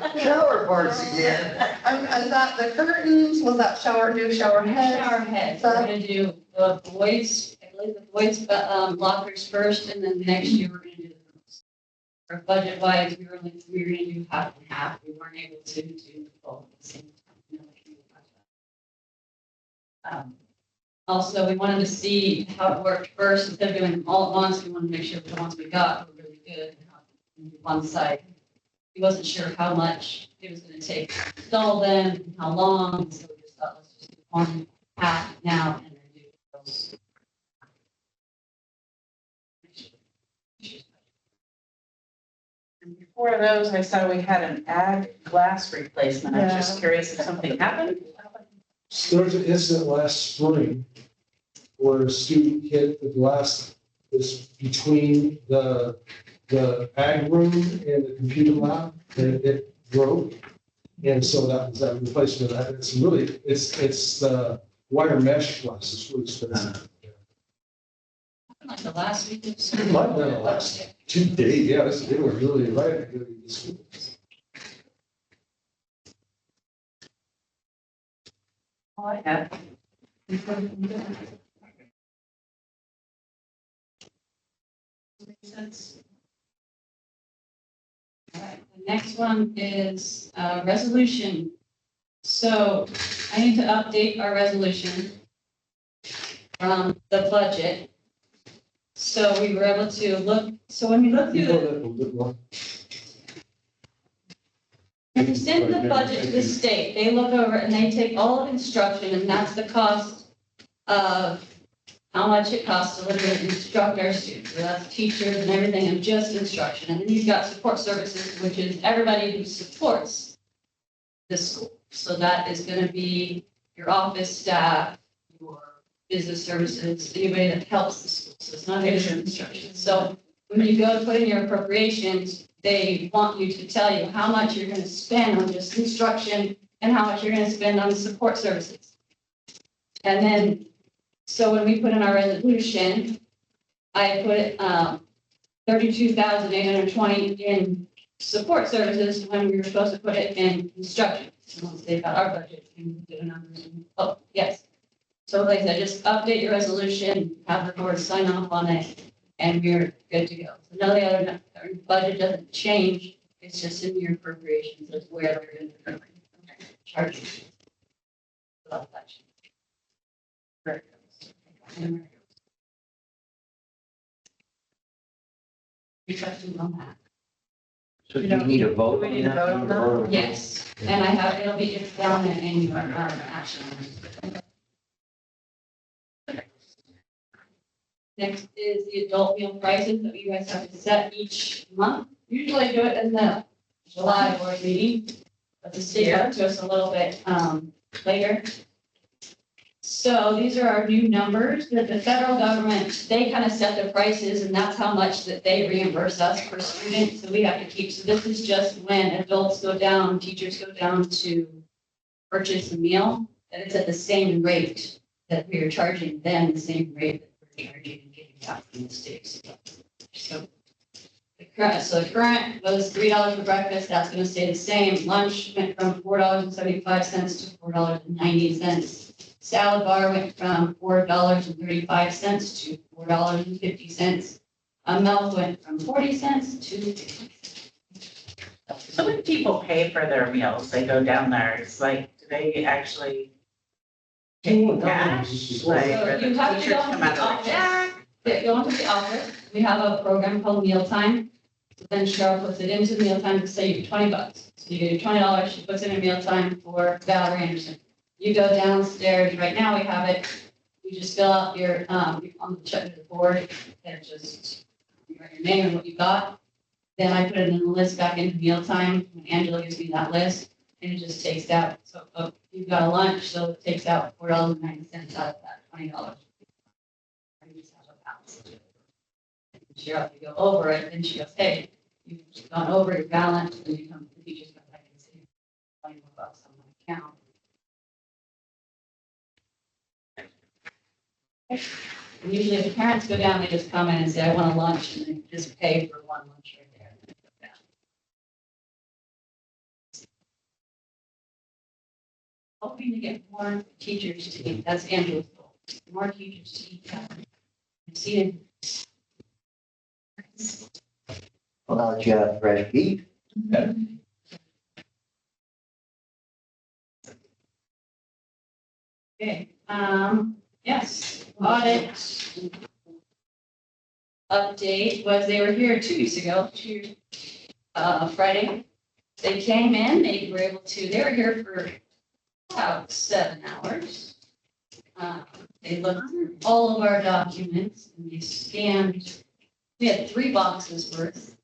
parts again. Is that the curtains? Was that new shower heads? Shower heads, we're gonna do the boys, I believe the boys, lockers first, and then next year we're gonna do the girls. For budget wise, we were gonna do half and half, we weren't able to do both at the same time. Also, we wanted to see how it worked first, instead of doing them all at once, we wanted to make sure that the ones we got were really good. And how on one side, he wasn't sure how much it was gonna take to install them, and how long, so we just thought, let's just do one half now and then do those. And before those, I saw we had an ag glass replacement. I was just curious if something happened. There was an incident last spring where a student hit the glass that's between the ag room and the computer lab, and it broke. And so that was that replacement. It's really, it's the wire mesh glass, it's really expensive. Like the last week of It school. might have been the last 2 days, yeah, they were really right at the beginning of the school. All I have. Makes sense. All right, the next one is resolution. So I need to update our resolution from the budget. So we were able to look, so when we look through You the know that a little bit more. When you send the budget to the state, they look over and they take all of instruction, and that's the cost of how much it costs to literally instruct our students. So that's teachers and everything, and just instruction. And then you've got support services, which is everybody who supports the school. So that is gonna be your office staff, your business services, anybody that helps the school. So it's not just instruction. So when you go to put in your appropriations, they want you to tell you how much you're gonna spend on just instruction and how much you're gonna spend on support services. And then, so when we put in our resolution, I put 32,820 in support services when we were supposed to put it in instruction. So once they got our budget, and we did a number, oh, yes. So like I said, just update your resolution, have the board sign off on it, and we're good to go. So none of the other, our budget doesn't change, it's just in your appropriations, that's where they're in the charge. Love that. There it goes. And there it goes. Any questions on that? So do you need a vote? Do we need a vote on that? Yes, and I have, it'll be, it's down in your action. Next is the adult meal prices that you guys have to set each month. Usually I do it in the July board meeting, but the state got to us a little bit later. So these are our new numbers that the federal government, they kind of set the prices, and that's how much that they reimburse us per student. So we have to keep, so this is just when adults go down, teachers go down to purchase a meal, and it's at the same rate that we are charging them, the same rate that we're charging and getting back from the state. So the current was $3 for breakfast, that's gonna stay the same. Lunch went from $4.75 to $4.90. Salad bar went from $4.35 to $4.50. Milk went from 40 cents to 50 cents. So when people pay for their meals, they go down there, it's like, do they actually pay cash? Like, or So you the have to teachers go come into out the of office. their check? Yeah, go into the office, we have a program called Mealtime. Then Cheryl puts it into Mealtime to save you $20. So you get your $20, she puts it in Mealtime for Valerie Anderson. You go downstairs, right now we have it, you just fill out your, on the check the board, and just you write your name and what you got. Then I put it in the list back into Mealtime, when Angela gives me that list, and it just takes out, so you've got a lunch, so it takes out $4.90 out of that $20. You just have a balance. And Cheryl, if you go over it, then she goes, hey, you've gone over your balance, and you come, the teacher's got back and say, $20 on my account. And usually if the parents go down, they just come in and say, I want a lunch, and they just pay for one lunch right there. And they go down. Hoping to get more teachers to eat, that's Angela's goal, more teachers to eat that. I've seen it. Well, now that you have fresh beef, Okay, Yes, audit update was they were here 2 weeks ago, Friday. They came in, they were here for about 7 hours. They looked through all of our documents and they scanned, we had 3 boxes worth.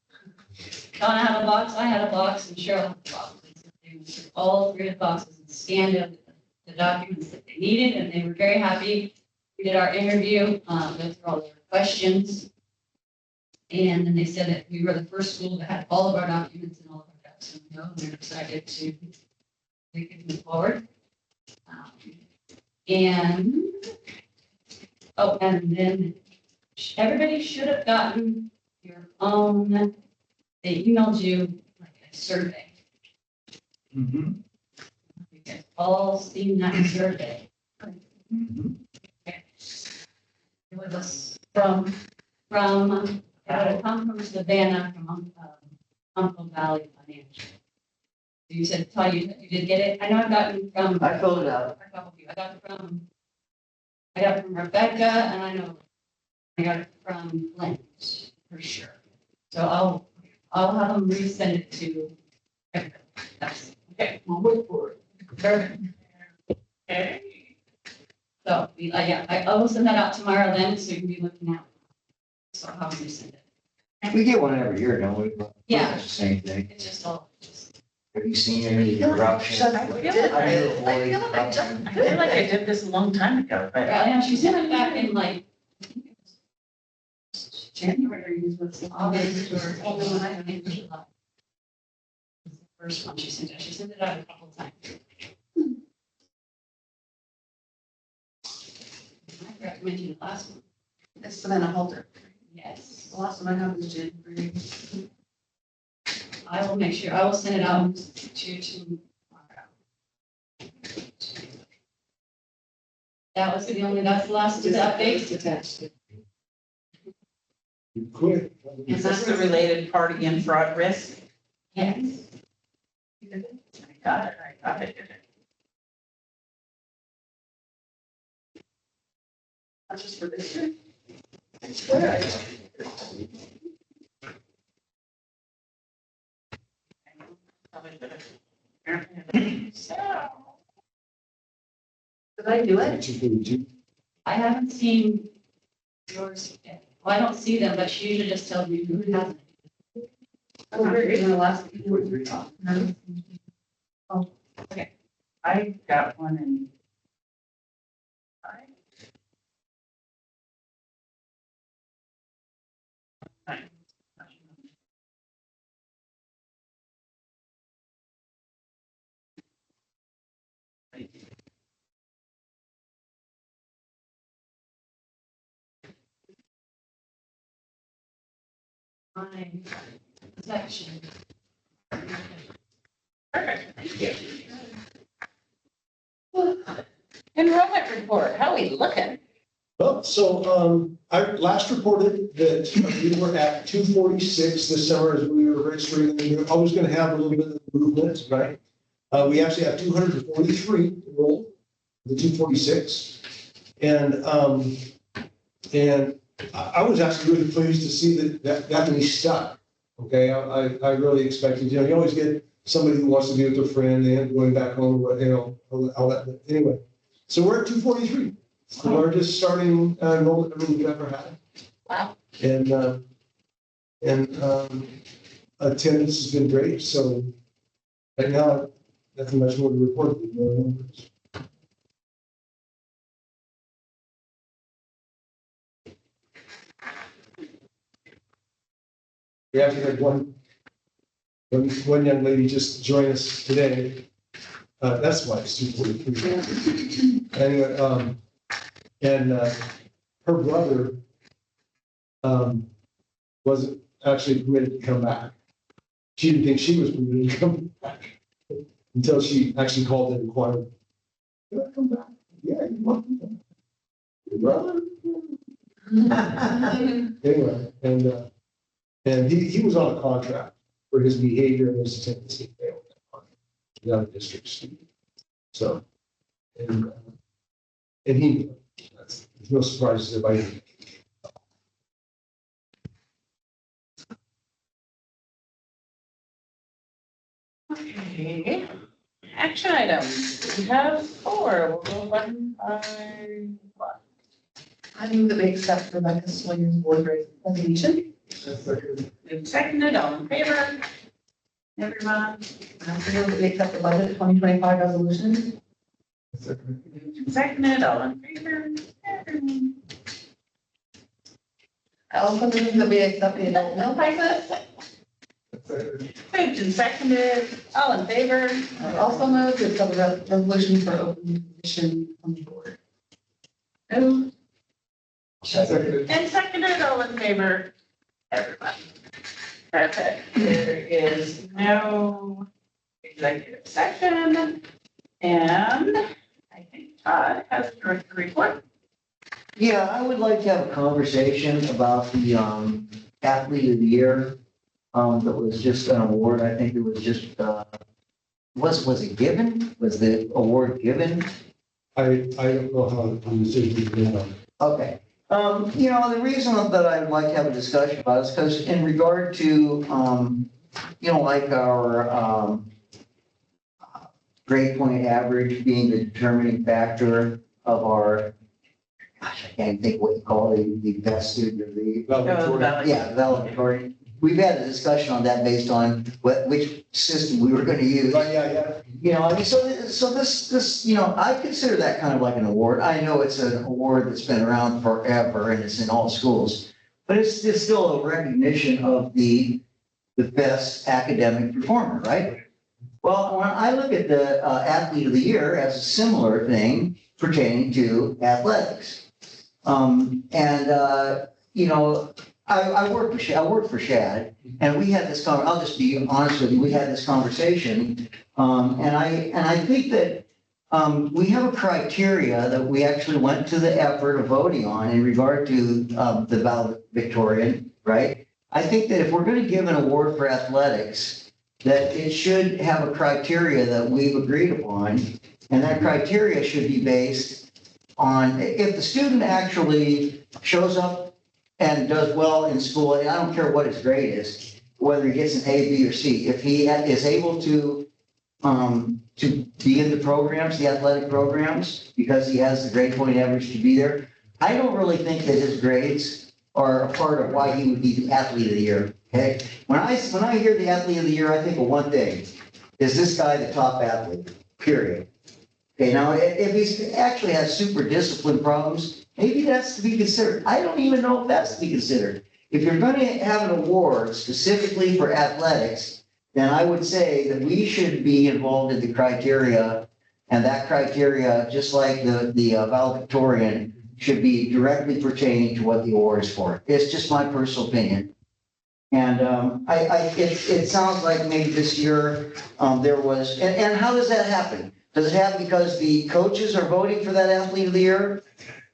Donna had a box, I had a box, and Cheryl had a box. They went through all 3 of the boxes and scanned up the documents that they needed, and they were very happy. We did our interview, went through all their questions. And then they said that we were the first school that had all of our documents and all of our ducks in a row, and they're excited to, they could move forward. And then everybody should have gotten your own, they emailed you like a survey. You guys all seen that survey. Okay. It was from, it come from Savannah, from Uncle Valley Financial. You said, Todd, you did get it? I know I've gotten from. I filled it out. A couple of you. I got it from Rebecca, and I know I got it from Lynch, for sure. So I'll have them resend it to everybody. That's, okay, we'll wait for it. Perfect. Okay. So, yeah, I will send that out tomorrow then, so you can be looking at. So I'll have them resend it. We get one every year, don't we? Yeah. It's the same thing. It's just all, Have you seen any corruption? I feel like I did this a long time ago, but. yeah, she sent it back in like January was August or even when I came to July. The first one she sent out. She sent it out a couple of times. I recommend you the last one. It's Savannah Halter. Yes. The last one I have is January. I will make sure, I will send it out to tomorrow. That was that's the last of the updates. Attached. You quit. Is this the related party and fraud risk? Yes. I got it. That's just for this year. Did I do it? I haven't seen yours yet. Well, I don't see them, but she usually just tells me who hasn't. Oh, very good. The last. Oh, okay. I got one in. My section. Perfect, thank you. Enrollment report, how are we looking? Well, so, I last reported that we were at 246 this summer as we were registering. And we're always going to have a little bit of movement, right? We actually have 243 enrolled, the 246. And I was actually really pleased to see that many stuck. Okay, I really expected, you always get somebody who wants to be with their friend and going back home, all that. But anyway, so we're at 243. The largest starting enrollment number we've ever had. Wow. And attendance has been great. So right now, nothing much more to report. We actually had one young lady just join us today. That's why it's 243. Anyway, and her brother wasn't actually permitted to come back. She didn't think she was permitted to come back until she actually called and inquired. Can I come back? Yeah, you want to come back. Your brother? Anyway, and he was on a contract for his behavior and his attendance. He failed that contract. He's out of district student. So, and he, that's no surprises if I. Okay. Action items. We have 4. We'll go one by one. I move that we accept Rebecca Swingers board resignation. That's second. Moved, seconded, all in favor? Everyone? I move that we accept the budget 2025 resolution. Second. Moved, seconded, all in favor? Everyone? I also move that we accept the adult meal prices. Second. Moved and seconded, all in favor? I also move to accept the resolution for open position on the board. Moved Second. and seconded, all in favor? Everyone? Perfect. There is no executive session. And I think Todd has a director report. Yeah, I would like to have a conversation about the athlete of the year. That was just an award. I think it was just, was it given? Was the award given? I don't know how the decision is made on. Okay. The reason that I'd like to have a discussion about is because in regard to, like our grade point average being the determining factor of our, gosh, I can't think what you call it, the best student of the, yeah, valedictorian. We've had a discussion on that based on which system we were going to use. Right, yeah. So this, I consider that kind of like an award. I know it's an award that's been around forever and it's in all schools, but it's still a recognition of the best academic performer, right? Well, when I look at the athlete of the year as a similar thing pertaining to athletics. I work for Shad, and we had this I'll just be honest with you, we had this conversation. And I think that we have a criteria that we actually went to the effort of voting on in regard to the valedictorian, right? I think that if we're going to give an award for athletics, that it should have a criteria that we've agreed upon. And that criteria should be based on if the student actually shows up and does well in school, and I don't care what his grade is, whether he gets an A, B, or C, if he is able to be in the programs, the athletic programs, because he has the grade point average to be there, I don't really think that his grades are a part of why he would be the athlete of the year, okay? When I hear the athlete of the year, I think of one thing, is this guy the top athlete, period? Okay, now, if he actually has super discipline problems, maybe that's to be considered. I don't even know if that's to be considered. If you're going to have an award specifically for athletics, then I would say that we should be involved in the criteria, and that criteria, just like the valedictorian, should be directly pertaining to what the award is for. It's just my personal opinion. And it sounds like maybe this year there was, and how does that happen? Does it happen because the coaches are voting for that athlete of the year?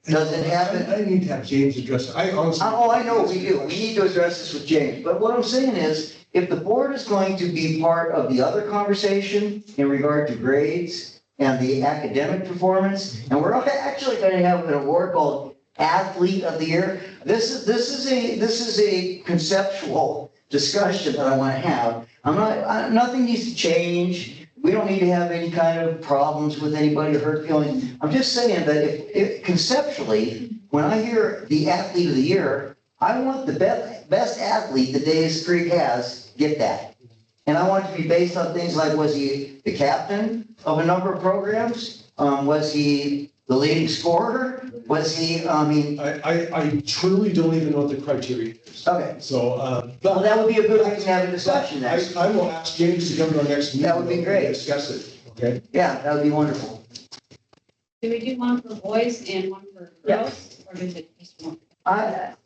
Does it happen? I need to have James address it. I honestly. Oh, I know we do. We need to address this with James. But what I'm saying is, if the board is going to be part of the other conversation in regard to grades and the academic performance, and we're actually going to have an award called Athlete of the Year. This is a conceptual discussion that I want to have. Nothing needs to change. We don't need to have any kind of problems with anybody or hurt feelings. I'm just saying that if conceptually, when I hear the athlete of the year, I want the best athlete that Davis Creek has get that. And I want it to be based on things like, was he the captain of a number of programs? Was he the leading scorer? Was he, I truly don't even know what the criteria is. Okay. So, Well, that would be a good thing to have a discussion next. I will ask James to come to our next meeting. That would be great. And discuss it, okay? Yeah, that would be wonderful. Do we do one for boys and one for girls, or is it just one? And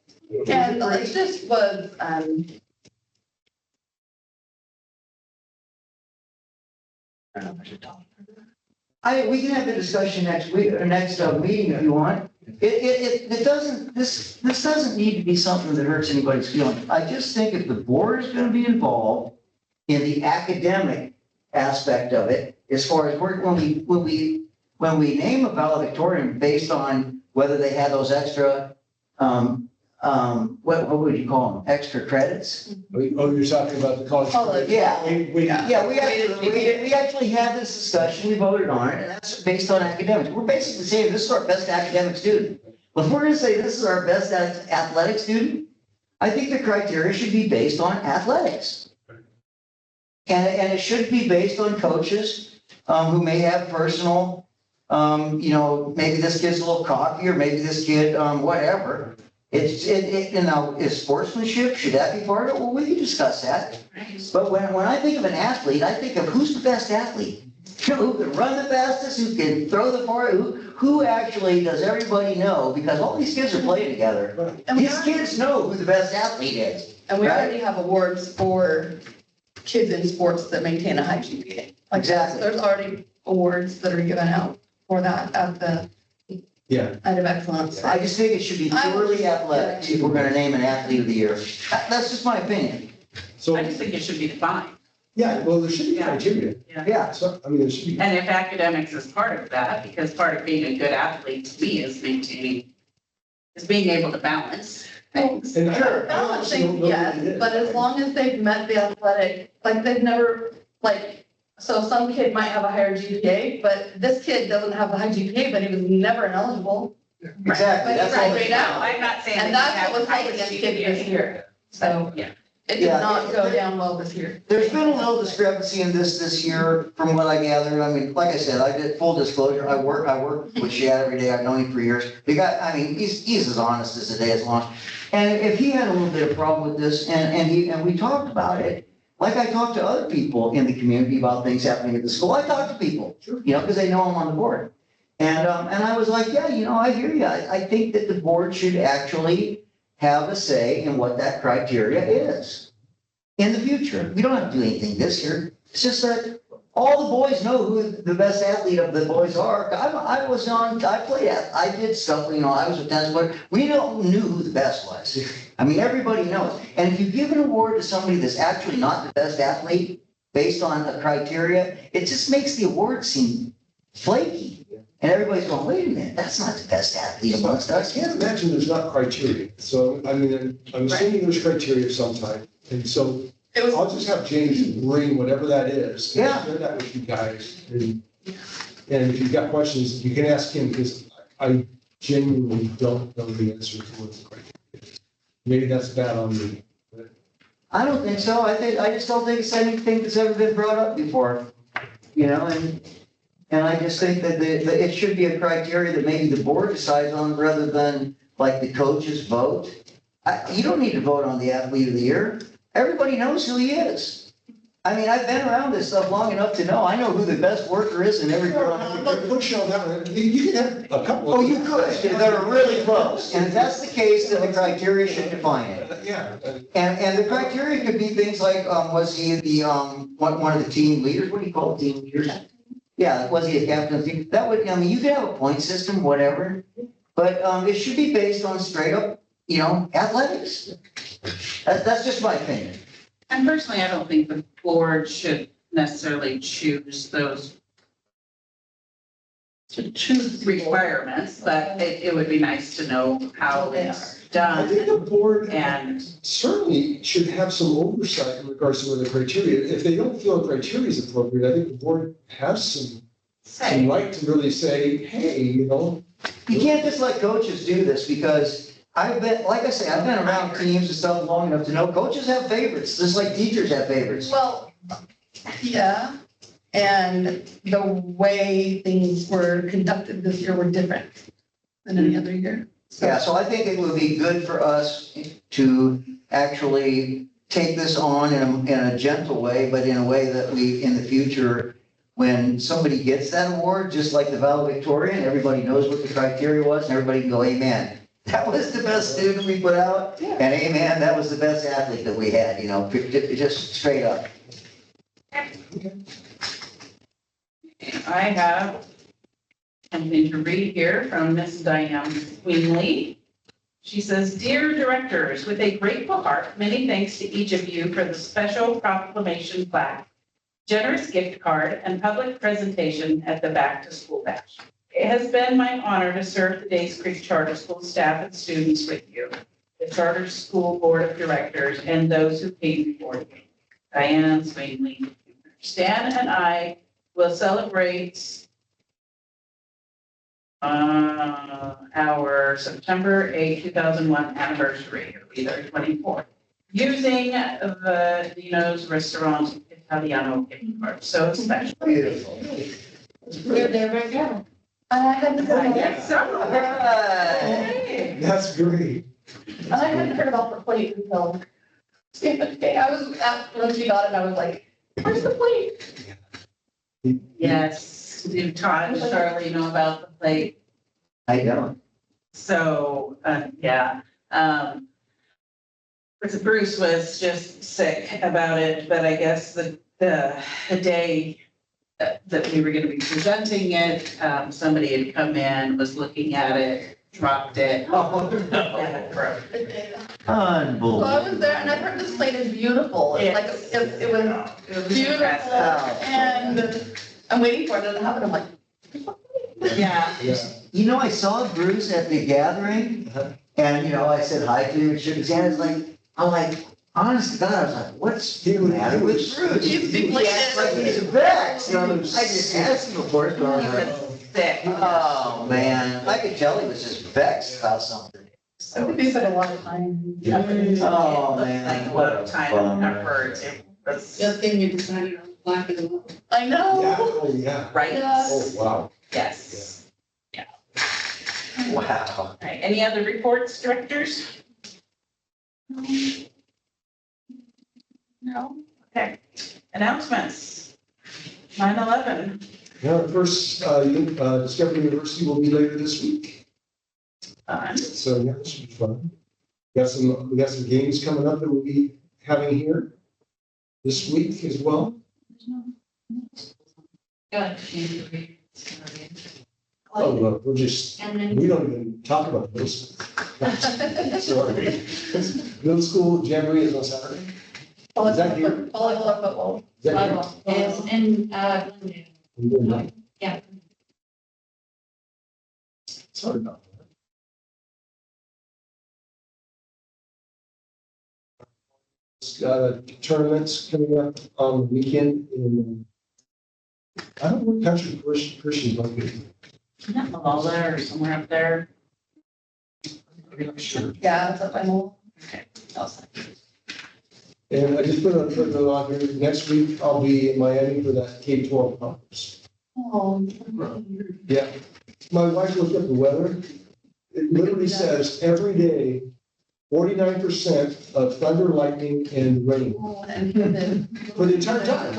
it just was, I don't know if I should talk. We can have the discussion next week, or next meeting if you want. This doesn't need to be something that hurts anybody's feelings. I just think if the board is going to be involved in the academic aspect of it, as far as when we name a valedictorian based on whether they had those extra, what would you call them? Extra credits? Oh, you're talking about the college. College. Yeah. We, Yeah, we actually had this discussion, we voted on it, and that's based on academics. We're basically saying this is our best academic student. But if we're gonna say this is our best athletic student, I think the criteria should be based on athletics. And it should be based on coaches, who may have personal, maybe this kid's a little cocky, or maybe this kid, whatever. Now, is sportsmanship, should that be part of it? Well, we can discuss that. But when I think of an athlete, I think of who's the best athlete? Who can run the fastest, who can throw the far, who actually does everybody know? Because all these kids are playing together. And we These kids know who the best athlete is. And we already have awards for kids in sports that maintain a high GPA. Like, Exactly. there's already awards that are given out for that at the Yeah. Night of Excellence. I just think it should be purely athletics if we're gonna name an athlete of the year. That's just my opinion. So, I just think it should be defined. yeah, well, there should be Yeah. criteria. Yeah, So, I mean, there should be. And if academics is part of that, because part of being a good athlete to me is being able to balance things. And I- Sure. I honestly don't Balancing, know yes, what it is. but as long as they've met the athletic, like they've never, like, so some kid might have a higher GPA, but this kid doesn't have a high GPA, but he was never ineligible. exactly. But That's he all. graduated No, out. I'm not saying. And that that's you what was have held to against hide kid this year. So Yeah. it Yeah. did not go down well this year. There's been a little discrepancy in this year from what I gathered. I mean, like I said, I did full disclosure. I work with Shad every day. I've known him for years. He's as honest as the day is long. And if he had a little bit of problem with this and we talked about it, like I talked to other people in the community about things happening at the school, I talk to people, because they know I'm on the board. And I was like, yeah, I hear you. I think that the board should actually have a say in what that criteria is in the future. We don't have to do anything this year. It's just that all the boys know who the best athlete of the boys are. I did stuff, I was with tennis, but we knew who the best was. I mean, everybody knows. And if you give an award to somebody that's actually not the best athlete based on the criteria, it just makes the award seem flaky. And everybody's going, wait a minute, that's not the best athlete amongst I us. can't imagine there's not criteria. So, I mean, I'm assuming there's criteria of some type. And so It was, I'll just have James bring whatever that is. and Yeah. Share that with you guys. And if you've got questions, you can ask him because I genuinely don't know the answer to what the criteria is. Maybe that's bad on me. I don't think so. I just don't think it's anything that's ever been brought up before, and I just think that it should be a criteria that maybe the board decides on rather than like the coaches vote. You don't need to vote on the athlete of the year. Everybody knows who he is. I mean, I've been around this stuff long enough to know, I know who the best worker is in every. I'm not pushing on that one. You can have a couple. Oh, you could, that are really close. And if that's the case, then the criteria should define it. Yeah. And the criteria could be things like, was he one of the team leaders? What do you call team leaders? Yeah, was he a captain of the team? That would, you could have a point system, whatever, but, it should be based on straight up, athletics. That's just my opinion. And personally, I don't think the board should necessarily choose those requirements, but it would be nice to know how it's I done. think the board And certainly should have some oversight in regards to what the criteria. If they don't feel the criteria is appropriate, I think the board has some say, right to really say, hey, You can't just let coaches do this because like I say, I've been around teams and stuff long enough to know coaches have favorites, just like teachers have favorites. well, yeah, and the way things were conducted this year were different than any other year. Yeah, so I think it would be good for us to actually take this on in a gentle way, but in a way that we, in the future, when somebody gets that award, just like the valedictorian, everybody knows what the criteria was, and everybody can go, amen. That was the best student we put out, and amen, that was the best athlete that we had, just straight up. I have something to read here from Miss Diane Queenly. She says, "Dear directors, with a grateful heart, many thanks to each of you for the special proclamation plaque, generous gift card, and public presentation at the Back to School Bash. It has been my honor to serve the Days Creek Charter School staff and students with you, the Charter School Board of Directors, and those who came before you. Diane Sweeney. Stan and I will celebrate our September 8, 2001 anniversary, it'll be their 24th, using the Dino's Restaurant Italiano gift card. So special. Beautiful. We're there right now. I hadn't heard of Yes, that. so. Right. That's great. I hadn't heard about the plate until Stephen Day. I was at, when she got it, I was like, where's the plate? Yes, you've taught Charlie know about the plate. I don't. So, yeah. Bruce was just sick about it, but I guess the day that we were gonna be presenting it, somebody had come in, was looking at it, dropped it. Oh, no. And it broke. So Unbelievable. I was there and I heard this plate is beautiful. It's like, it was It was beautiful impressive. and I'm waiting for it to happen. I'm like, Yeah. You know, I saw Bruce at the gathering and, you know, I said hi to him and shook his hand. It's like, I'm like, honest to God, I was like, what's the matter with Bruce? He's deflated. It's like he's vexed. You know, I just asked him, of course, but I was He like, was sick. oh, man. I could tell he was just vexed about something. I So, think he spent a lot of time. oh, man. Like a lot of time and effort. It was, Good thing you decided on black and white. I know. Yeah, oh, yeah. right? Yeah. Oh, wow. Yes. Wow. All right, any other reports, directors? No? Okay. Announcements. 9/11. Yeah, our first, Discovery University will be later this week. So, yeah, this should be fun. We got some games coming up that we'll be having here this week as well. Got it. Oh, look, we're just, And then we don't even talk about this. Sorry. Middle school jamboree is on Saturday. Is that here? Volleyball or football. Is that here? it's in, Glendale. I'm doing that. Yeah. Sorry about that. Tournaments coming up on the weekend in, I don't know what country Christian located. Isn't that Malala or somewhere up there? I'm not sure. Yeah, it's up by Mole. Okay. And I just put a footnote on here, next week I'll be in Miami for that K-12 conference. Oh. Yeah, my wife looked up the weather. It literally says every day, 49% of thunder, lightning, and rain Oh, and human. for the entire time.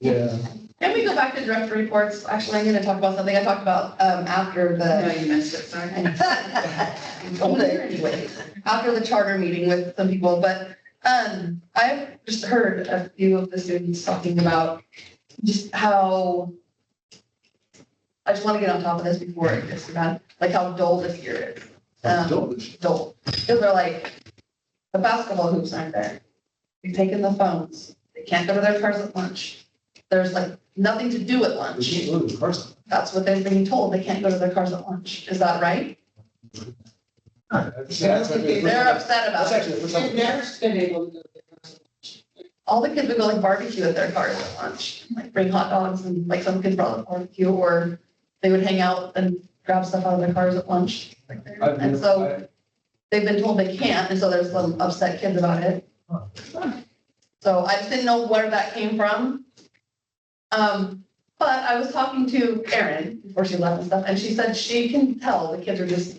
Yeah. Can we go back to director reports? Actually, I'm gonna talk about something I talked about, after No, the. you missed it, sorry. I'm going there anyway, after the charter meeting with some people, but, I've just heard a few of the students talking about just how. I just want to get on top of this before it gets too bad, like how dull this year is. Dull, because they're like, the basketball hoops aren't there. They've taken the phones, they can't go to their cars at lunch. There's like nothing to do at We lunch. can't go to the cars. That's what they're being told. They can't go to their cars at lunch. Is that right? They're upset about That's it. actually the first time. never been able to go. All the kids would go like barbecue at their cars at lunch, like bring hot dogs and like some kids brought barbecue, or they would hang out and grab stuff out of their cars at lunch. like there. And so they've been told they can't, and so there's some upset kids about it. So I just didn't know where that came from. But I was talking to Erin before she left and stuff, and she said she can tell the kids are just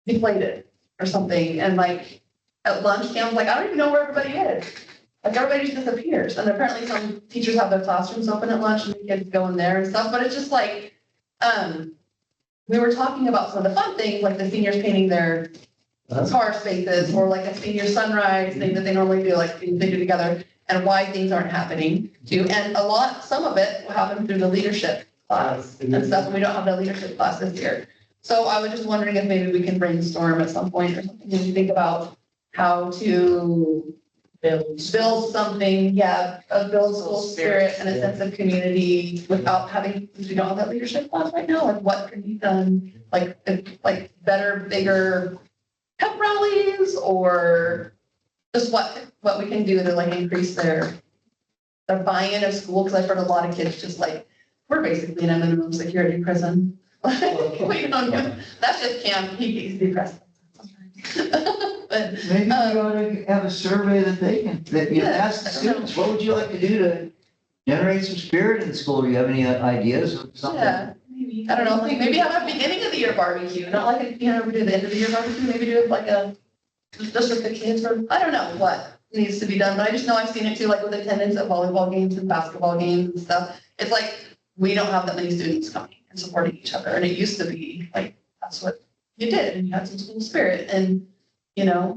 deflated or something, and like at lunch, Cam's like, I don't even know where everybody is. Like everybody just disappears, and apparently some teachers have their classrooms open at lunch and the kids go in there and stuff, but it's just like, we were talking about some of the fun things, like the seniors painting their car spaces, or like a senior sunrise thing that they normally do, like they do together, and why things aren't happening too. And some of it will happen through the leadership class and stuff, and we don't have the leadership class this year. So I was just wondering if maybe we can brainstorm at some point or something, and think about how to build something, build school spirit and a sense of community without having, because we don't have that leadership class right now, like what can be done, like better, bigger pep rallies or just what we can do to like increase their buy-in of school, because I've heard a lot of kids just like, we're basically in a minimum security prison. We don't know, that's just camp, he gets depressed sometimes. But Maybe we ought to have a survey that you Yeah, ask the I don't know. students, what would you like to do to generate some spirit in the school? Do you have any ideas of something? yeah, maybe, I don't know, like maybe have a beginning of the year barbecue, not like, we do the end of the year barbecue, maybe do it like just with the kids, or, I don't know what needs to be done, but I just know I've seen it too, like with attendance at volleyball games and basketball games and stuff. It's like, we don't have that many students coming and supporting each other, and it used to be like, that's what you did, and you had some school spirit, and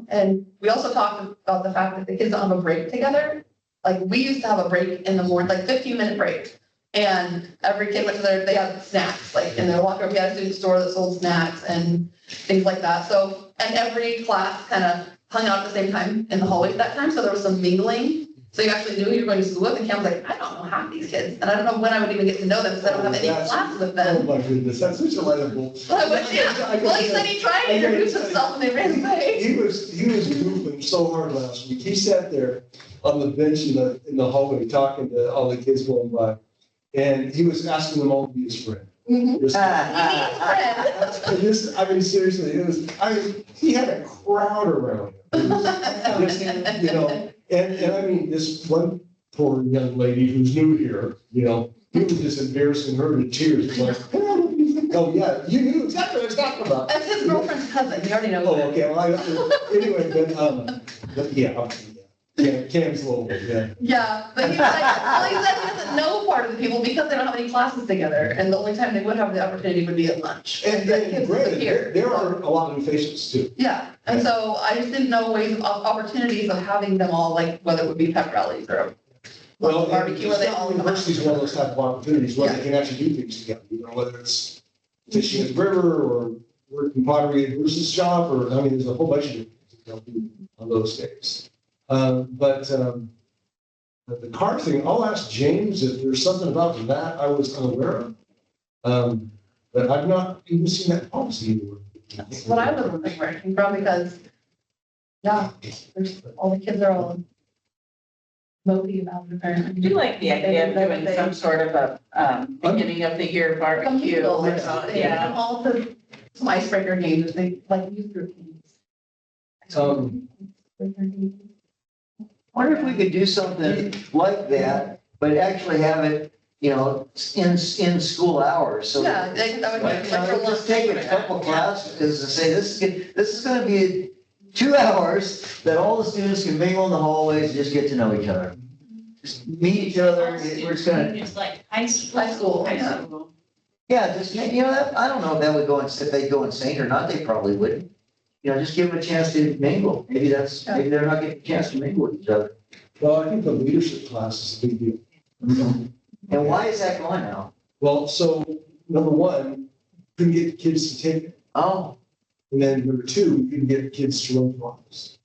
and we also talked about the fact that the kids don't have a break together. Like, we used to have a break in the morning, like 15-minute break. And every kid went to they had snacks, like in their locker room, we had a student store that sold snacks and things like that. So, and every class kind of hung out at the same time in the hallway at that time. So there was some mingling. So you actually knew who you were going to school with, and Cam was like, I don't know half these kids. And I don't know when I would even get to know them because I don't have any class with Oh them. my goodness, that's such a light of bull. Well, he said he tried to introduce himself and they ran away. He was moving so hard last week. He sat there on the bench in the hallway talking to all the kids going by. And he was asking them all to be his friend. Mhm. Just- He And this, I mean, seriously, he had a crowd around him. Just, and I mean, this one poor young lady who's new here, he was just embarrassing her to tears. It's like, oh, yeah, you knew exactly what I was talking about. That's his girlfriend's cousin, you already know. Oh, okay, well, anyway, but yeah, Cam's a little bit, yeah. Yeah, but he said, he doesn't know part of the people because they don't have any classes together, and the only time they would have the opportunity would be at lunch. And The kids would granted, appear. there are a lot of new faces too. Yeah, and so I just didn't know ways of opportunities of having them all, like whether it would be pep rallies or Well, barbecue where they all come out. University is one of those type of opportunities where they can actually do things together, whether it's fishing at the river or working pottery at Bruce's shop, or, I mean, there's a whole bunch of different things they'll do on those days. But the car thing, I'll ask James if there's something about that I was unaware of. But I've not even seen that policy anywhere. That's what I was wondering where it came from, because, all the kids are all mopey about it I apparently. do like the idea of doing some sort of a, beginning of the year Some barbecue people, or something, yeah. and all the, some icebreaker games, they like youth group games. Icebreaker games. Wonder if we could do something like that, but actually have it, in school hours, so. Yeah, that would Like, be like for lunch. just take a couple classes and say, this is gonna be 2 hours that all the students can mingle in the hallways and just get to know each other. Just meet each other, we're just gonna, It's like high school. High school, High yeah. school. yeah, just, I don't know if that would go, if they'd go insane or not, they probably wouldn't. Just give them a chance to mingle, maybe they're not getting a chance to mingle with each other. Well, I think the leadership class is a big deal. And why is that going now? Well, so number one, couldn't get kids to take it. Oh, And then number two, we couldn't get kids to run for office.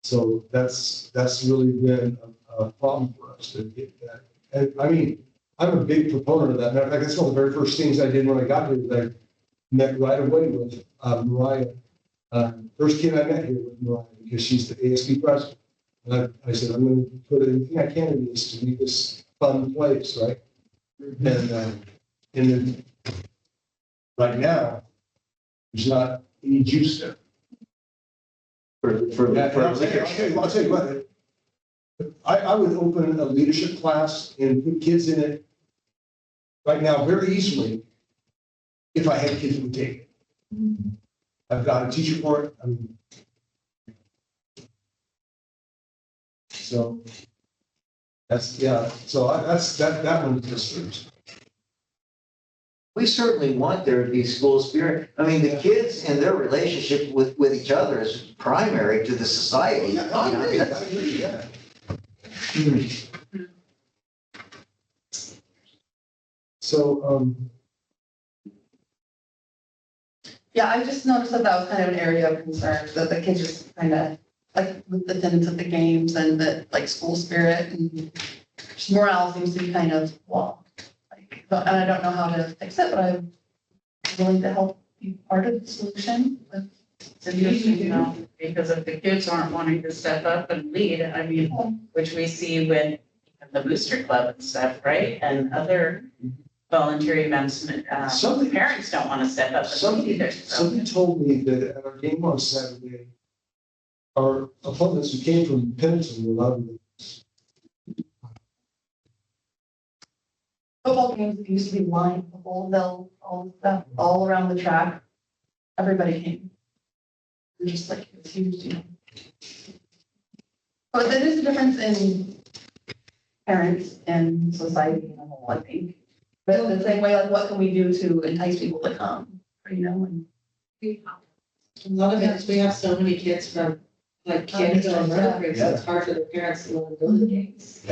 So that's really been a problem for us to get that. And I mean, I'm a big proponent of that. Matter of fact, that's one of the very first things I did when I got here, that I met right away with Mariah. First kid I met here was Mariah, because she's the ASB president. And I said, I'm going to put everything I can in this to make this fun place, right? And then right now, there's not any juice there. for I'll tell you what, I would open a leadership class and put kids in it right now very easily if I had kids who would take it. I've got a teacher for it. So that's, that one just first. We certainly want there to be school spirit. I mean, the kids and their relationship with each other is primary to the society. I agree, yeah. So, Yeah, I just noticed that was kind of an area of concern, that the kids just kind of like with the attendance at the games and the like school spirit and just morale seems to be kind of lost. Like, and I don't know how to fix it, but I'm willing to help be part of the solution with It's interesting, you know, because if the kids aren't wanting to step up and lead, I mean, which we see with the Booster Club and stuff, right? And other voluntary events, Somebody- parents don't want to step up and lead either. So Somebody told me that at our game on Saturday, our opponents who came from Pendleton were not. football games used to be lined, the whole hill, all the stuff, all around the track. Everybody came. It was just like, it was huge, you know. But there is a difference in parents and society in a whole, I think. But the same way, like, what can we do to entice people to come, you know, and. A lot of times we have so many kids from, like, kids on road groups, it's hard for the parents to want to go to the games.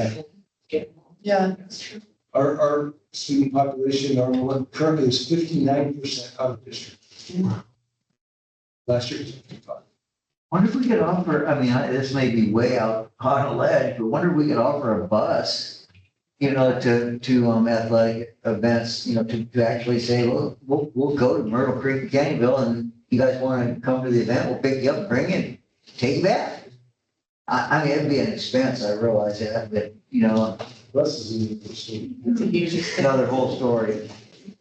Yeah, that's true. Our student population, our one currently is 59% out of district. Last year was 55. Wonder if we could offer, I mean, this may be way out on a ledge, but wonder if we could offer a bus, you know, to athletic events, you know, to actually say, well, we'll go to Myrtle Creek, Canyonville, and you guys want to come to the event, we'll pick you up, bring you, take you back. I mean, it'd be an expense, I realize that, but, you know, Buses in the state. it's a huge expense. another whole story.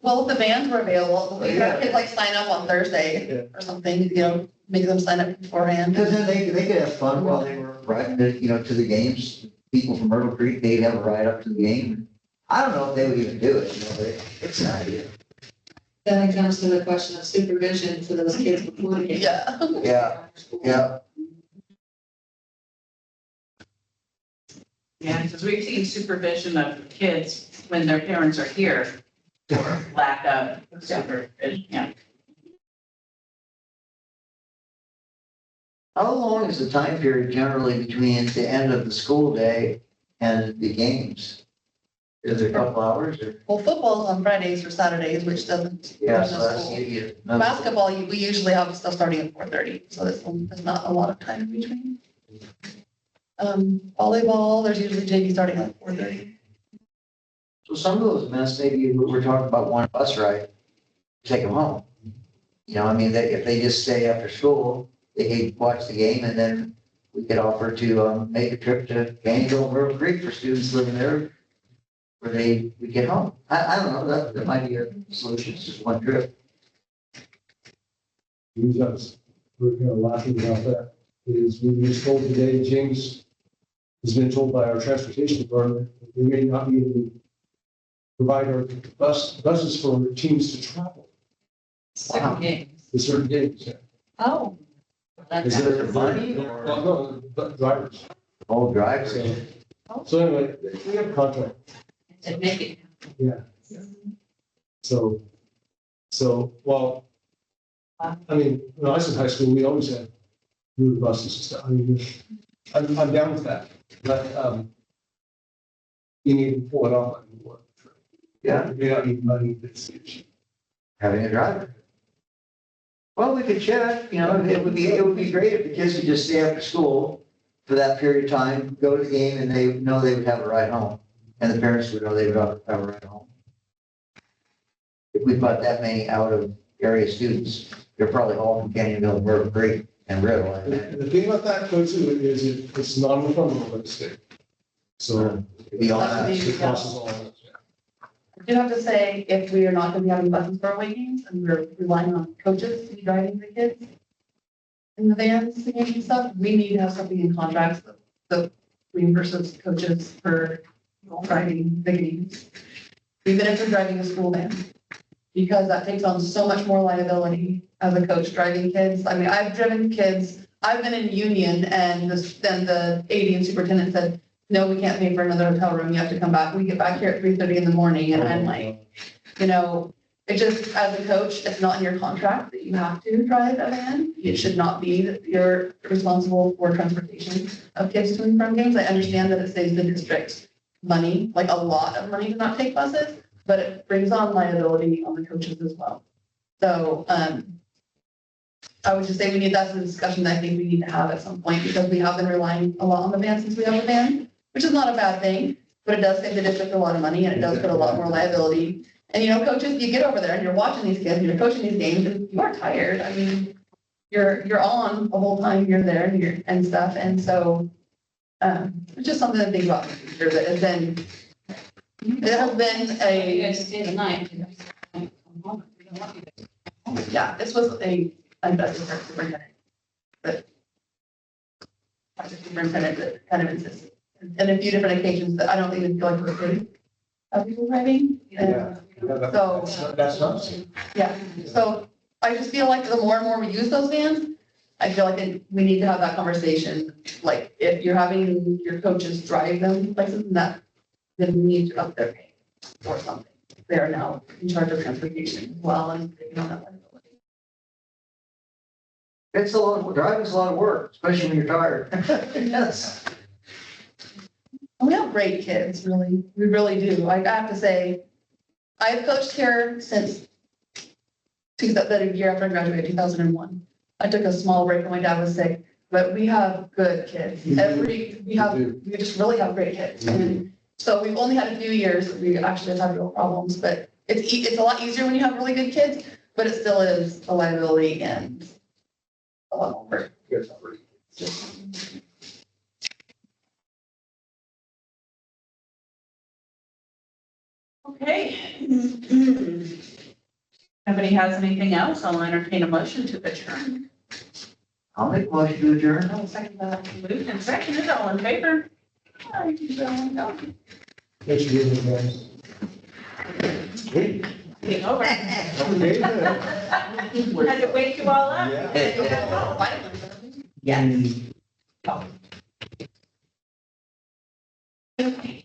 Well, if the vans were available, we could have kids like sign up on Thursday or something, you know, make them sign up beforehand. Because then they could have fun while they were riding, you know, to the games. People from Myrtle Creek, they'd have a ride up to the game. I don't know if they would even do it, you know, but it's an idea. Then it comes to the question of supervision for those kids before the game. Yeah. Yeah, yeah. Yeah, because we've seen supervision of kids when their parents are here or lack of supervision, yeah. How long is the time period generally between the end of the school day and the games? Is it a couple hours or? Well, football's on Fridays or Saturdays, which doesn't. Yeah, there's so no that's. school. Basketball, we usually have stuff starting at 4:30, so there's not a lot of time in between. Volleyball, there's usually JV starting at 4:30. So some of those events, maybe we're talking about one bus ride, take them home. You know, I mean, if they just stay after school, they can watch the game and then we could offer to, make a trip to Gainesville, Myrtle Creek for students living there where we get home. I don't know, that might be a solution, it's just one trip. We're laughing about that. Is we were told today, James has been told by our transportation department, that we may not be able to provide our buses for teams to travel Second games. to certain days. Yeah. Oh. Is it money or? Well, no, but drivers. Oh, drivers. So anyway, we have a contract. And make it. Yeah. So, well, I mean, when I was in high school, we always had route buses and stuff. I mean, I'm down with that, but, you need to pull it off. Yeah. You don't need money, but it's Having a driver. Well, we could check, you know, it would be great if the kids could just stay after school for that period of time, go to the game, and they know they would have a ride home. And the parents would know they would have a ride home. If we've got that many out of area students, they're probably all from Canyonville, Myrtle Creek, and Riddle. I imagine. The thing about that, though, too, is it's non-refundable by the state. So. Beyond that, It costs us all. Yeah. I do have to say, if we are not going to be having buses for away games and we're relying on coaches to be driving the kids in the vans, the games and stuff, we need to have something in contracts that reimburses coaches for driving the games. Even if they're driving a school van, because that takes on so much more liability as a coach driving kids. I mean, I've driven kids, I've been in union and then the AD and superintendent said, no, we can't pay for another hotel room. You have to come back. We get back here at 3:30 in the morning. And I'm like, you know, it just, as a coach, it's not in your contract that you have to drive a van. It should not be that you're responsible for transportation of kids to and from games. I understand that it saves the district money, like a lot of money to not take buses, but it brings on liability on the coaches as well. So, I would just say we need, that's a discussion that I think we need to have at some point, because we have been relying a lot on the van since we have a van, which is not a bad thing, but it does save the district a lot of money, and it does put a lot more liability. And you know, coaches, you get over there and you're watching these kids, and you're coaching these games, and you are tired. I mean, you're on the whole time you're there and and stuff, and so it's just something to think about in the future that has been, it has been You a, guys stay the night. You don't come home. We don't want you to. yeah, this was a superintendent. But as a superintendent that kind of insisted, and a few different occasions that I don't think we feel like we're good of people driving. And so, That's not. yeah, so I just feel like the more and more we use those vans, I feel like we need to have that conversation. Like, if you're having your coaches drive them places, and that, then we need to up their pay or something. They are now in charge of transportation as well, and they don't have liability. It's a lot, driving's a lot of work, especially when you're tired. Yes. And we have great kids, really. We really do. Like, I have to say, I've coached here since the year after I graduated, 2001. I took a small break when my dad was sick, but we have good kids. We just really have great kids. And so we've only had a few years that we actually have had real problems, but it's a lot easier when you have really good kids, but it still is a liability and a lot more work. Okay. Nobody has anything else? I'll entertain a motion to adjourn. I'll make a motion to adjourn. I'll second that. Moved and seconded, all in favor? Thanks for giving me guys. Being over. Okay. Had to wake you all up. Yeah. Yes. Okay.